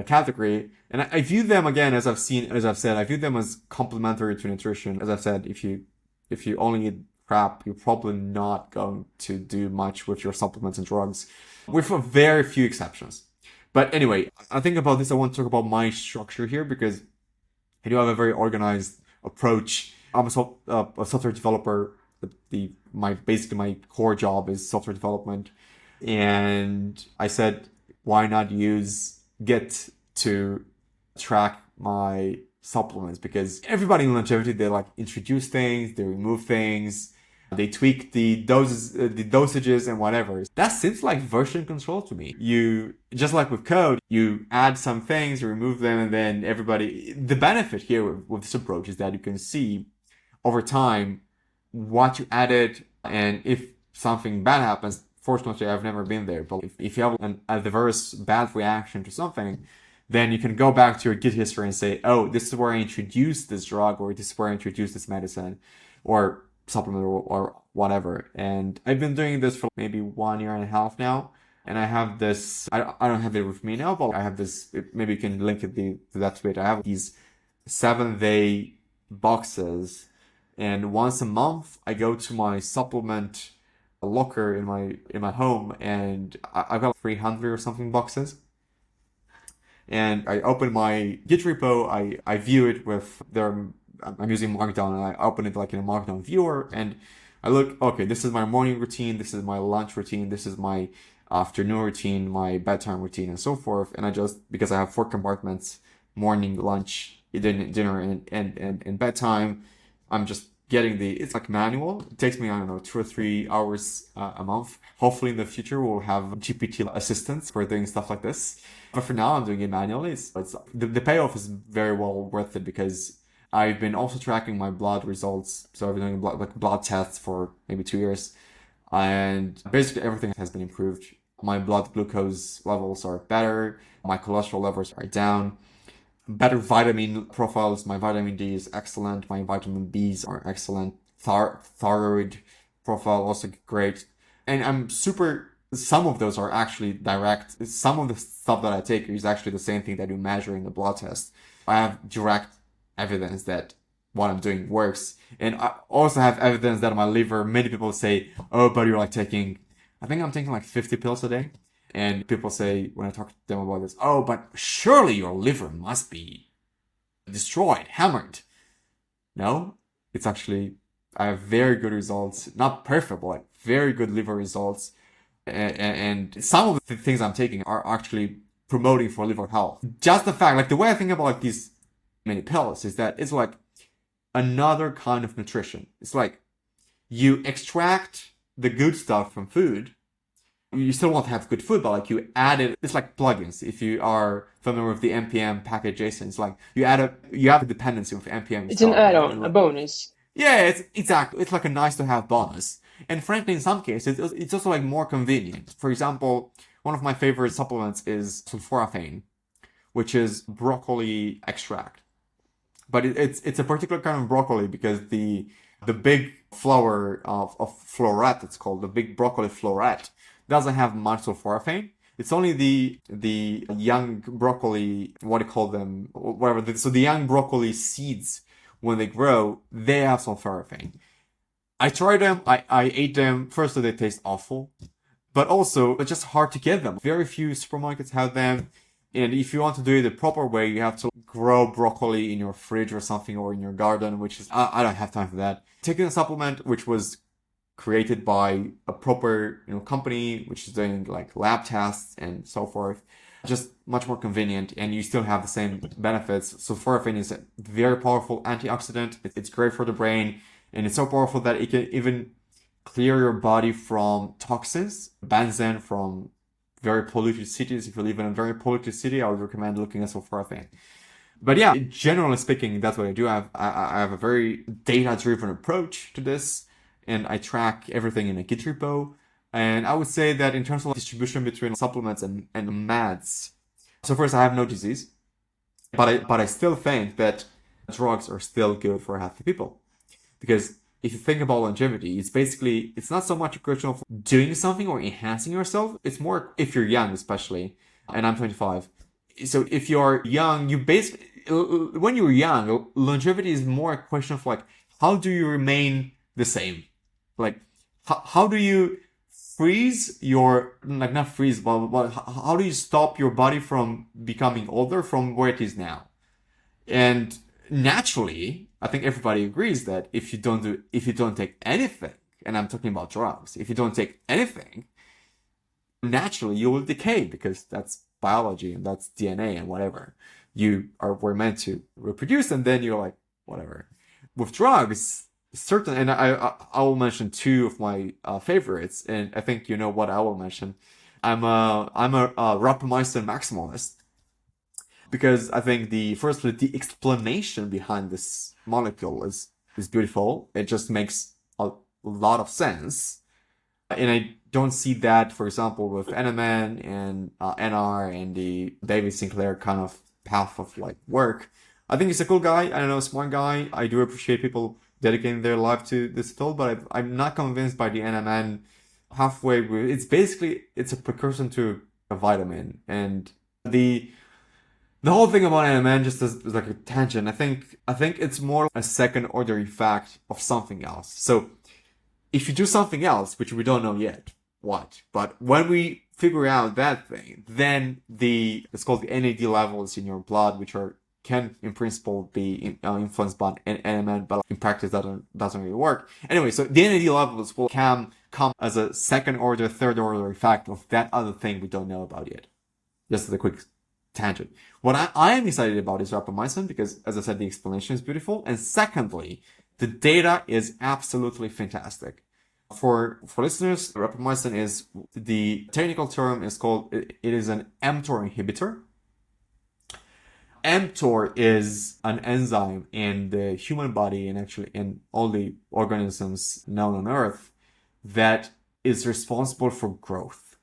category. And I view them, again, as I've said, I view them as complementary to nutrition. As I've said, if you only eat crap, you're probably not going to do much with your supplements and drugs, with a very few exceptions. But anyway, I think about this, I want to talk about my structure here because I do have a very organized approach. I'm a software developer. Basically my core job is software development, and I said, why not use Git to track my supplements? Because everybody in longevity, they like introduce things, they remove things, they tweak the dosages and whatever. That seems like version control to me. You, just like with code, you add some things, you remove them, and then the benefit here with this approach is that you can see over time what you added, and if something bad happens. Fortunately, I've never been there, but if you have an adverse bad reaction to something, then you can go back to your Git history and say, oh, this is where I introduced this drug, or this is where I introduced this medicine, or supplement, or whatever. And I've been doing this for maybe 1.5 years now. And I have this, I don't have it with me now, but I have this, maybe you can link it to that tweet. I have these 7-day boxes. And once a month, I go to my supplement locker in my home, and I've got 300 or something boxes. And I open my Git repo, I view it I'm using Markdown, and I open it like in a Markdown viewer, and I look, okay, this is my morning routine, this is my lunch routine, this is my afternoon routine, my bedtime routine, and so forth. And because I have 4 compartments, morning, lunch, dinner, and bedtime, I'm just getting it's like manual. It takes me, I don't know, 2 or 3 hours a month. Hopefully in the future we'll have GPT assistants for doing stuff like this. But for now I'm doing it manually. The payoff is very well worth it because I've been also tracking my blood results. So I've been doing blood tests for maybe 2 years. And basically everything has been improved. My blood glucose levels are better. My cholesterol levels are down. Better vitamin profiles. My vitamin D is excellent. My vitamin Bs are excellent. Thyroid profile also great. And some of those are actually direct. Some of the stuff that I take is actually the same thing that you measure in the blood test. I have direct evidence that what I'm doing works. And I also have evidence that my liver, many people say, oh, but you're like I think I'm taking like 50 pills a day. And people say, when I talk to them about this, oh, but surely your liver must be destroyed, hammered. No, it's actually, I have very good results. Not perfect, but very good liver results. And some of the things I'm taking are actually promoting for liver health. Just the fact, like the way I think about like these many pills is that it's like another kind of nutrition. It's like you extract the good stuff from food. You still want to have good food, but like you add it. It's like plugins. If you are familiar with the npm package JSON, it's like you have a dependency with npm
It's an
installed.
add-on, a bonus.
Yeah, it's exactly. It's like a nice to have bonus. And frankly, in some cases, it's also like more convenient. For example, one of my favorite supplements is sulforaphane, which is broccoli extract. But it's a particular kind of broccoli because the big flower of floret, it's called the big broccoli floret, doesn't have much sulforaphane. It's only the young broccoli, what do you call them, whatever. So the young broccoli seeds, when they grow, they have sulforaphane. I tried them, I ate them. Firstly, they taste awful, but also it's just hard to get them. Very few supermarkets have them. And if you want to do it the proper way, you have to grow broccoli in your fridge or something, or in your garden, which is, I don't have time for that. Taking a supplement which was created by a proper, company, which is doing like lab tests and so forth, just much more convenient, and you still have the same benefits. Sulforaphane is a very powerful antioxidant. It's great for the brain, and it's so powerful that it can even clear your body from toxins, bans them from very polluted cities. If you live in a very polluted city, I would recommend looking at sulforaphane. But yeah, generally speaking, that's what I do. I have a very data-driven approach to this, and I track everything in a Git repo. And I would say that in terms of distribution between supplements and meds, so first, I have no disease, but I still think that drugs are still good for healthy people. Because if you think about longevity, it's not so much a question of doing something or enhancing yourself. It's more if you're young, especially, and I'm 25. So if you're young, when you're young, longevity is more a question of like, how do you remain the same? Like, how do you freeze not freeze, but how do you stop your body from becoming older from where it is now? And naturally, I think everybody agrees that if you don't take anything, and I'm talking about drugs, if you don't take anything, naturally you will decay, because that's biology and that's DNA and whatever. We're meant to reproduce, and then you're like, whatever. With drugs, and I will mention two of my favorites, and I think you know what I will mention. I'm a rapamycin maximalist, because I think the explanation behind this molecule is beautiful. It just makes a lot of sense, and I don't see that, for example, with NMN and NR and the David Sinclair kind of path of like work. I think he's a cool guy. I don't know, smart guy. I do appreciate people dedicating their life to this field, but I'm not convinced by the NMN halfway. It's a precursor to a vitamin, and the whole thing about NMN, just as like a tangent, I think it's more a second order effect of something else. So if you do something else, which we don't know yet what, but when we figure out that thing, then it's called the NAD levels in your blood, which can in principle be influenced by NMN, but in practice that doesn't really work. Anyway, so the NAD levels will come as a second order, third order effect of that other thing we don't know about yet. Just as a quick tangent. What I am excited about is rapamycin, because, as I said, the explanation is beautiful, and secondly, the data is absolutely fantastic. For listeners, rapamycin is, the technical term is called, it is an mTOR inhibitor. mTOR is an enzyme in the human body, and actually in all the organisms known on Earth, that is responsible for growth.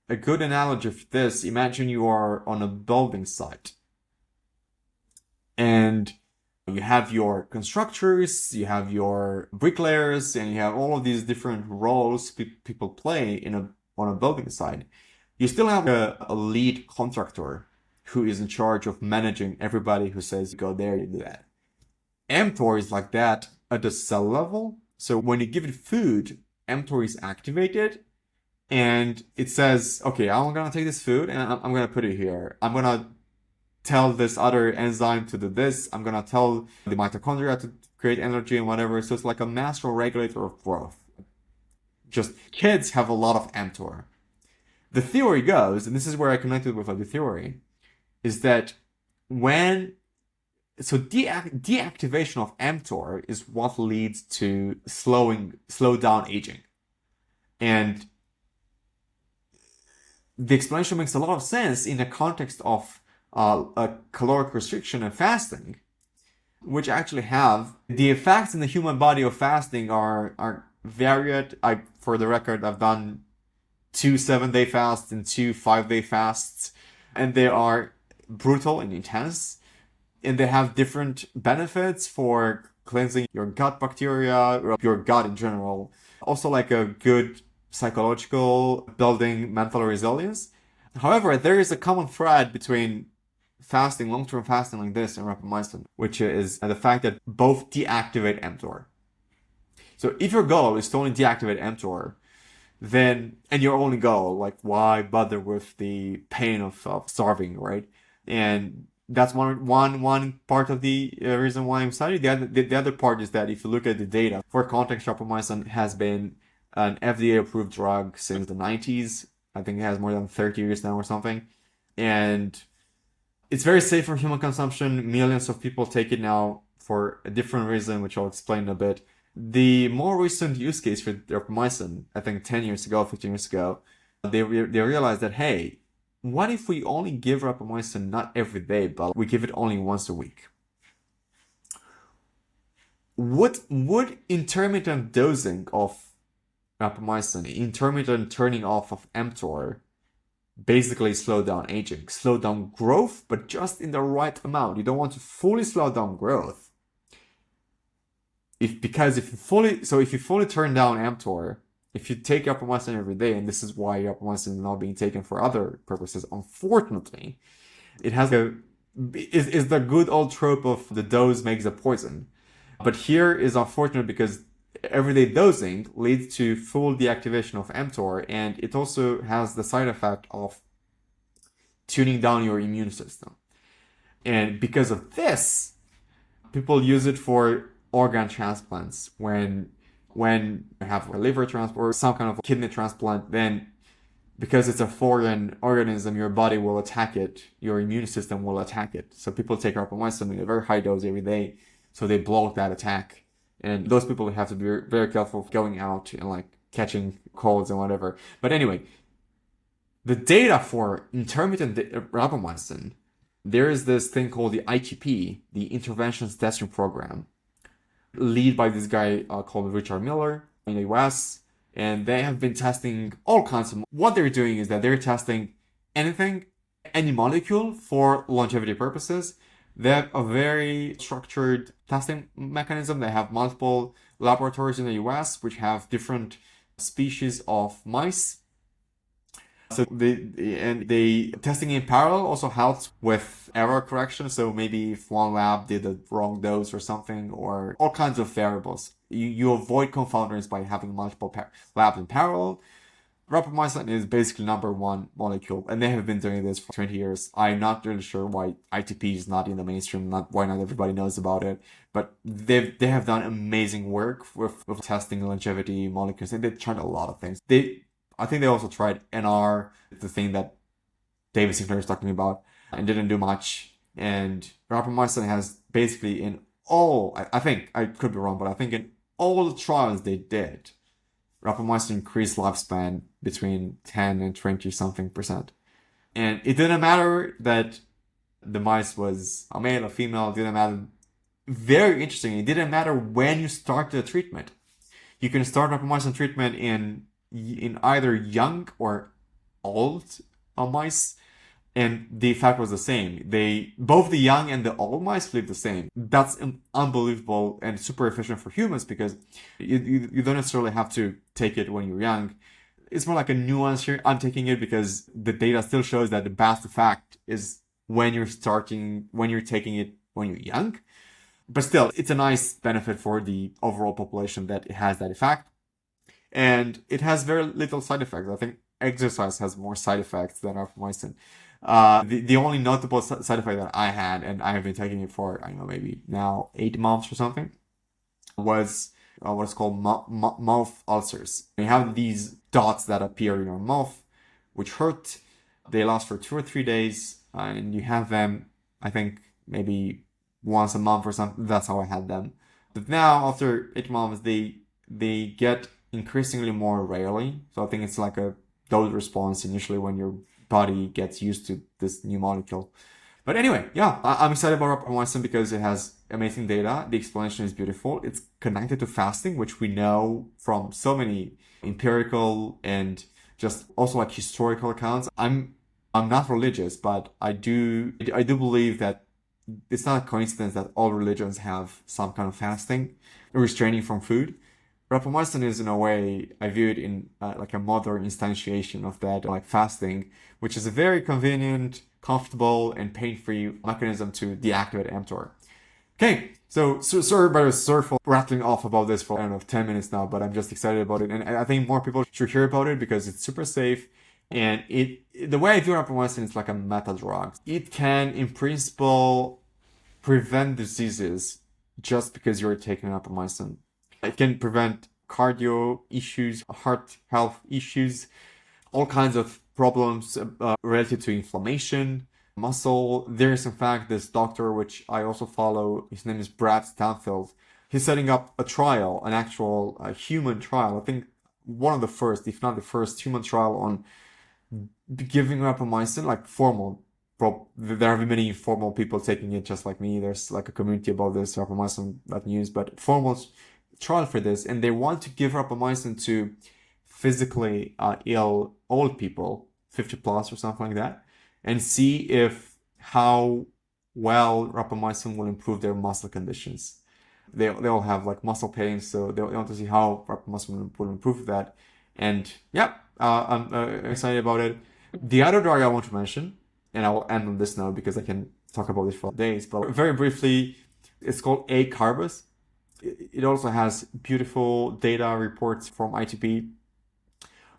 A good analogy of this, imagine you are on a building site, and you have your constructors, you have your bricklayers, and you have all of these different roles people play on a building site. You still have a lead contractor who is in charge of managing everybody who says, go there, you do that. mTOR is like that at the cell level. So when you give it food, mTOR is activated, and it says, okay, I'm going to take this food and I'm going to put it here. I'm going to tell this other enzyme to do this. I'm going to tell the mitochondria to create energy and whatever. So it's like a master regulator of growth. Just kids have a lot of mTOR. The theory goes, and this is where I connected with the theory, is that when So deactivation of mTOR is what leads to slow down aging. And the explanation makes a lot of sense in the context of a caloric restriction and fasting, which actually have the effects in the human body of fasting are varied. For the record, I've done 2 7-day fasts and 2 5-day fasts, and they are brutal and intense, and they have different benefits for cleansing your gut bacteria, or your gut in general. Also, like a good psychological building mental resilience. However, there is a common thread between fasting, long-term fasting like this, and rapamycin, which is the fact that both deactivate mTOR. So if your goal is to only deactivate mTOR, then, and your only goal, like, why bother with the pain of starving, right? And that's one part of the reason why I'm studying. The other part is that if you look at the data, for context, rapamycin has been an FDA approved drug since the 90s. I think it has more than 30 years now or something. And it's very safe for human consumption. Millions of people take it now for a different reason, which I'll explain in a bit. The more recent use case for rapamycin, I think 10 years ago, 15 years ago, they realized that, hey, what if we only give rapamycin not every day, but we give it only once a week? Would intermittent dosing of rapamycin, intermittent turning off of mTOR, basically slow down aging, slow down growth, but just in the right amount? You don't want to fully slow down growth. If you fully turn down mTOR, if you take rapamycin every day, and this is why rapamycin is not being taken for other purposes, unfortunately, it has is the good old trope of the dose makes the poison. But here is unfortunate because everyday dosing leads to full deactivation of mTOR, and it also has the side effect of tuning down your immune system. And because of this, people use it for organ transplants. When you have a liver transplant or some kind of kidney transplant, then because it's a foreign organism, your body will attack it, your immune system will attack it. So people take rapamycin in a very high dose every day, so they block that attack. And those people have to be very careful of going out and like catching colds and whatever. But anyway, the data for intermittent rapamycin, there is this thing called the ITP, the Interventions Testing Program, led by this guy called Richard Miller in the US. And they have been testing all kinds of. What they're doing is that they're testing anything, any molecule for longevity purposes. They have a very structured testing mechanism. They have multiple laboratories in the US which have different species of mice. So they testing in parallel also helps with error correction. So maybe if one lab did the wrong dose or something, or all kinds of variables. You avoid confounders by having multiple labs in parallel. Rapamycin is basically number one molecule, and they have been doing this for 20 years. I'm not really sure why ITP is not in the mainstream, why not everybody knows about it, but they have done amazing work with testing longevity molecules, and they've tried a lot of things. I think they also tried NR, the thing that David Sinclair is talking about, and didn't do much. And rapamycin has basically in all, I think, I could be wrong, but I think in all the trials they did, rapamycin increased lifespan between 10 and 20 something percent. And it didn't matter that the mice was a male or female, it didn't matter. Very interesting, it didn't matter when you start the treatment. You can start rapamycin treatment in either young or old mice, and the effect was the same. Both the young and the old mice lived the same. That's unbelievable and super efficient for humans because you don't necessarily have to take it when you're young. It's more like a nuance here. I'm taking it because the data still shows that the best effect is when you're taking it when you're young. But still, it's a nice benefit for the overall population that it has that effect. And it has very little side effects. I think exercise has more side effects than rapamycin. The only notable side effect that I had, and I have been taking it for, I don't know, maybe now 8 months or something, was what's called mouth ulcers. You have these dots that appear in your mouth, which hurt. They last for 2 or 3 days, and you have them, I think, maybe once a month or something. That's how I had them. But now, after 8 months, they get increasingly more rarely. So I think it's like a dose response initially when your body gets used to this new molecule. But anyway, yeah, I'm excited about rapamycin because it has amazing data. The explanation is beautiful. It's connected to fasting, which we know from so many empirical and just also like historical accounts. I'm not religious, but I do believe that it's not a coincidence that all religions have some kind of fasting, restraining from food. Rapamycin is in a way I view it in like a modern instantiation of that, like fasting, which is a very convenient, comfortable, and pain-free mechanism to deactivate mTOR. Okay, so sorry for rattling off about this for I don't know 10 minutes now, but I'm just excited about it, and I think more people should hear about it because it's super safe, and the way I view rapamycin is like a meta drug. It can, in principle, prevent diseases just because you're taking rapamycin. It can prevent cardio issues, heart health issues, all kinds of problems related to inflammation, muscle. There's in fact this doctor, which I also follow. His name is Brad Stanfield. He's setting up a trial, an actual human trial. I think one of the first, if not the first, human trial on giving rapamycin, like formal. There have many informal people taking it just like me. There's like a community about this, rapamycin.news, but formal trial for this, and they want to give rapamycin to physically ill old people, 50 plus or something like that, and see if how well rapamycin will improve their muscle conditions. They all have like muscle pain, so they want to see how rapamycin will improve that. And yeah, I'm excited about it. The other drug I want to mention, and I will end on this note because I can talk about this for days, but very briefly, it's called acarbus. It also has beautiful data reports from ITP.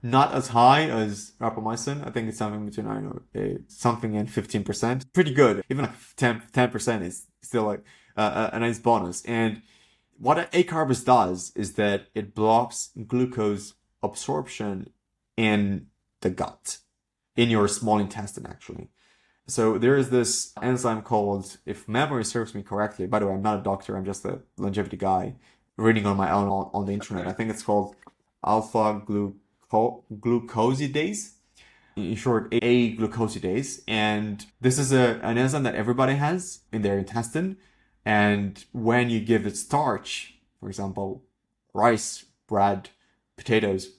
Not as high as rapamycin. I think it's something between, I don't know, something and 15%. Pretty good. Even like 10% is still like a nice bonus. And what acarbus does is that it blocks glucose absorption in the gut, in your small intestine, actually. So there is this enzyme called, if memory serves me correctly, by the way, I'm not a doctor, I'm just a longevity guy reading on my own on the internet. I think it's called alpha glucosidase, in short, A-glucosidase. And this is an enzyme that everybody has in their intestine. And when you give it starch, for example, rice, bread, potatoes,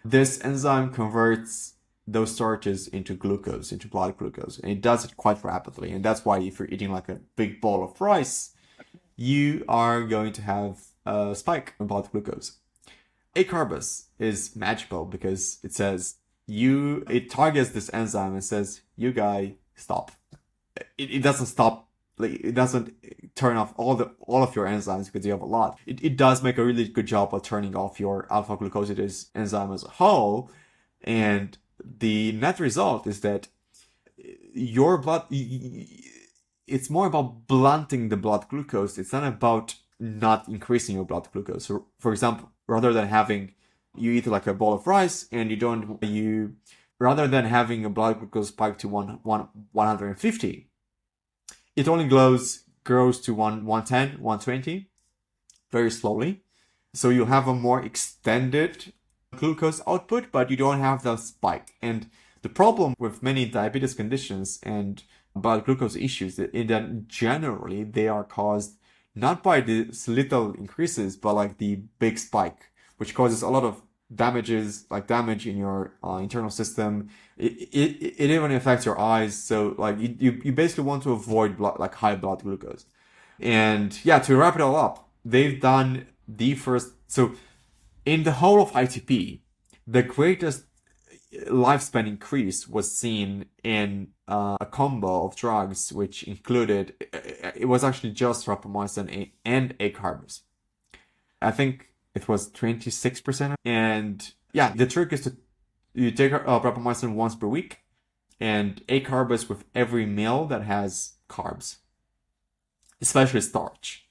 this enzyme converts those starches into glucose, into blood glucose, and it does it quite rapidly. And that's why if you're eating like a big bowl of rice, you are going to have a spike in blood glucose. Acarbus is magical because it targets this enzyme and says, you guy, stop. It doesn't stop, like it doesn't turn off all of your enzymes because you have a lot. It does make a really good job of turning off your alpha glucosidase enzyme as a whole, and the net result is that your blood, it's more about blunting the blood glucose. It's not about not increasing your blood glucose. So, for example, rather than having you eat like a bowl of rice and rather than having a blood glucose spike to 150, it only grows to 110, 120 very slowly. So you have a more extended glucose output, but you don't have the spike. And the problem with many diabetes conditions and blood glucose issues is that generally they are caused not by these little increases, but like the big spike, which causes a lot of damage in your internal system. It even affects your eyes. So like you basically want to avoid high blood glucose. And yeah, to wrap it all up, they've done the first. So in the whole of ITP, the greatest lifespan increase was seen in a combo of drugs, which included, it was actually just rapamycin and acarbus. I think it was 26%. And yeah, the trick is you take rapamycin once per week and acarbus with every meal that has carbs, especially starch.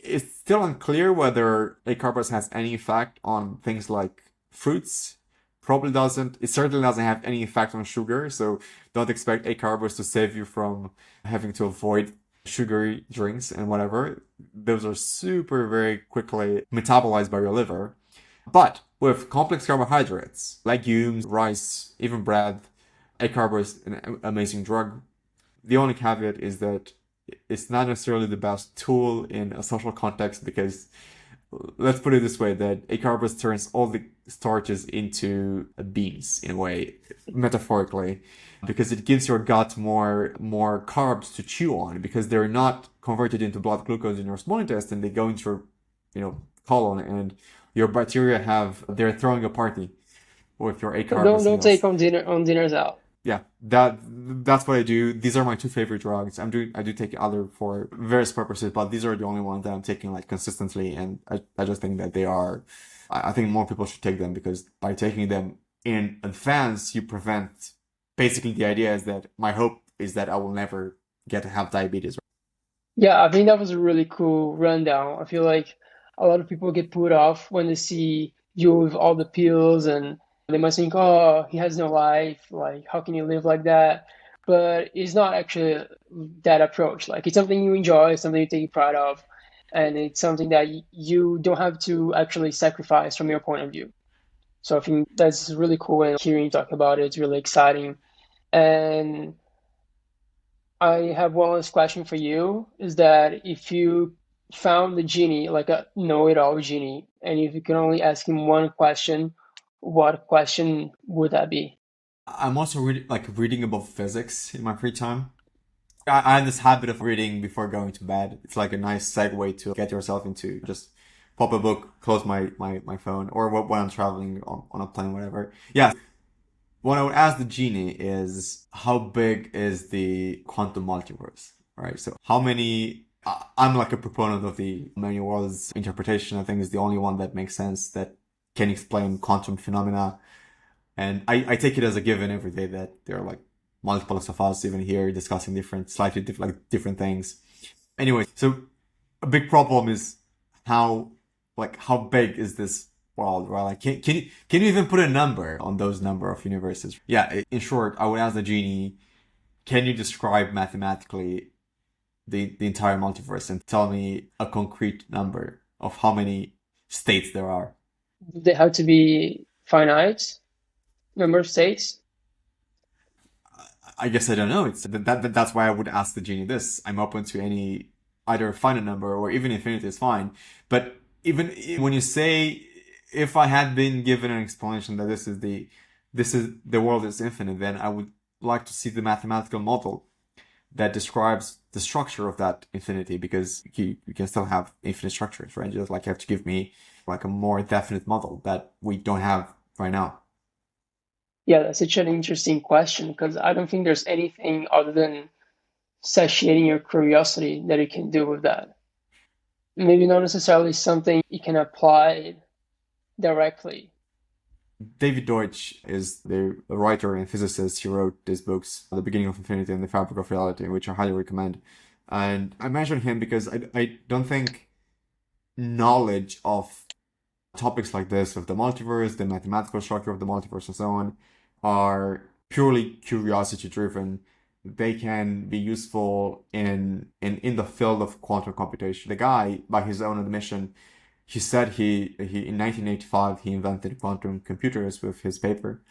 It's still unclear whether acarbus has any effect on things like fruits. Probably doesn't. It certainly doesn't have any effect on sugar, so don't expect acarbus to save you from having to avoid sugary drinks and whatever, those are super very quickly metabolized by your liver. But with complex carbohydrates, legumes, rice, even bread, a carb is an amazing drug. The only caveat is that it's not necessarily the best tool in a social context because let's put it this way, that a carb turns all the starches into beans in a way, metaphorically, because it gives your gut more carbs to chew on because they're not converted into blood glucose in your small intestine. They go into your colon, and your bacteria they're throwing a party with your acarbose
Don't take
meals.
on dinners out.
Yeah, that's what I do. These are my two favorite drugs. I do take other for various purposes, but these are the only ones that I'm taking like consistently, and I just think that they are. I think more people should take them because by taking them in advance, you prevent. Basically, the idea is that my hope is that I will never get to have diabetes.
Yeah, I think that was a really cool rundown. I feel like a lot of people get put off when they see you with all the pills and they might think, oh, he has no life. Like, how can you live like that? But it's not actually that approach. Like, it's something you enjoy, something you take pride of, and it's something that you don't have to actually sacrifice from your point of view. So I think that's really cool. And hearing you talk about it, it's really exciting. And I have one last question for you, is that if you found the genie, like a know-it-all genie, and if you can only ask him one question, what question would that be?
I'm also reading about physics in my free time. I have this habit of reading before going to bed. It's like a nice segue to get yourself into just pop a book, close my phone, or when I'm traveling on a plane, whatever. Yeah. What I would ask the genie is how big is the quantum multiverse, right? So how many, I'm like a proponent of the many worlds interpretation. I think is the only one that makes sense that can explain quantum phenomena. And I take it as a given every day that there are like multiples of us even here discussing slightly different, like different things. Anyway, so a big problem is how, how big is this world, right? Like, can you even put a number on those number of universes? Yeah, in short, I would ask the genie, can you describe mathematically the entire multiverse and tell me a concrete number of how many states there are?
Do they have to be finite number of states?
I guess I don't know. That's why I would ask the genie this. I'm open to any either finite number or even infinity is fine. But even when you say if I had been given an explanation that this is the world is infinite, then I would like to see the mathematical model that describes the structure of that infinity because you can still have infinite structures, right? Just like you have to give me like a more definite model that we don't have right now.
Yeah, that's such an interesting question because I don't think there's anything other than satiating your curiosity that you can do with that. Maybe not necessarily something you can apply directly.
David Deutsch is the writer and physicist. He wrote these books, The Beginning of Infinity and The Fabric of Reality, which I highly recommend. And I mention him because I don't think knowledge of topics like this, of the multiverse, the mathematical structure of the multiverse, and so on, are purely curiosity driven. They can be useful in the field of quantum computation. The guy, by his own admission, he said he in 1985 he invented quantum computers with his paper,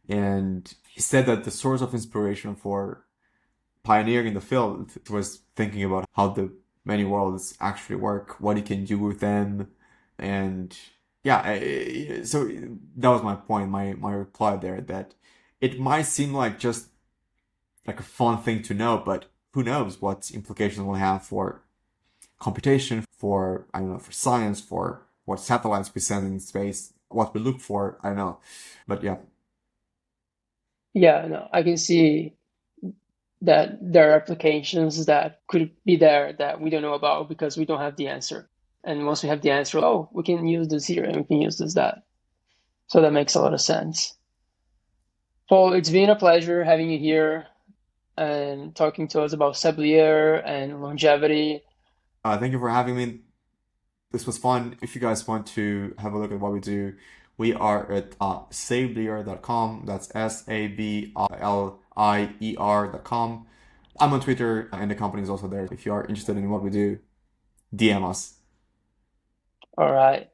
and he said that the source of inspiration for pioneering the field was thinking about how the many worlds actually work, what you can do with them, and yeah, so that was my point, my reply there, that it might seem like just like a fun thing to know, but who knows what implications will have for computation, for I don't know, for science, for what satellites we send in space, what we look for, I don't know, but yeah.
Yeah, no, I can see that there are applications that could be there that we don't know about because we don't have the answer. And once we have the answer, oh, we can use this here and we can use this that. So that makes a lot of sense. Paul, it's been a pleasure having you here and talking to us about Sablier and longevity.
Thank you for having me. This was fun. If you guys want to have a look at what we do, we are at sablier.com. That's SABLIER.com. I'm on Twitter, and the company is also there. If you are interested in what we do, DM us.
All right.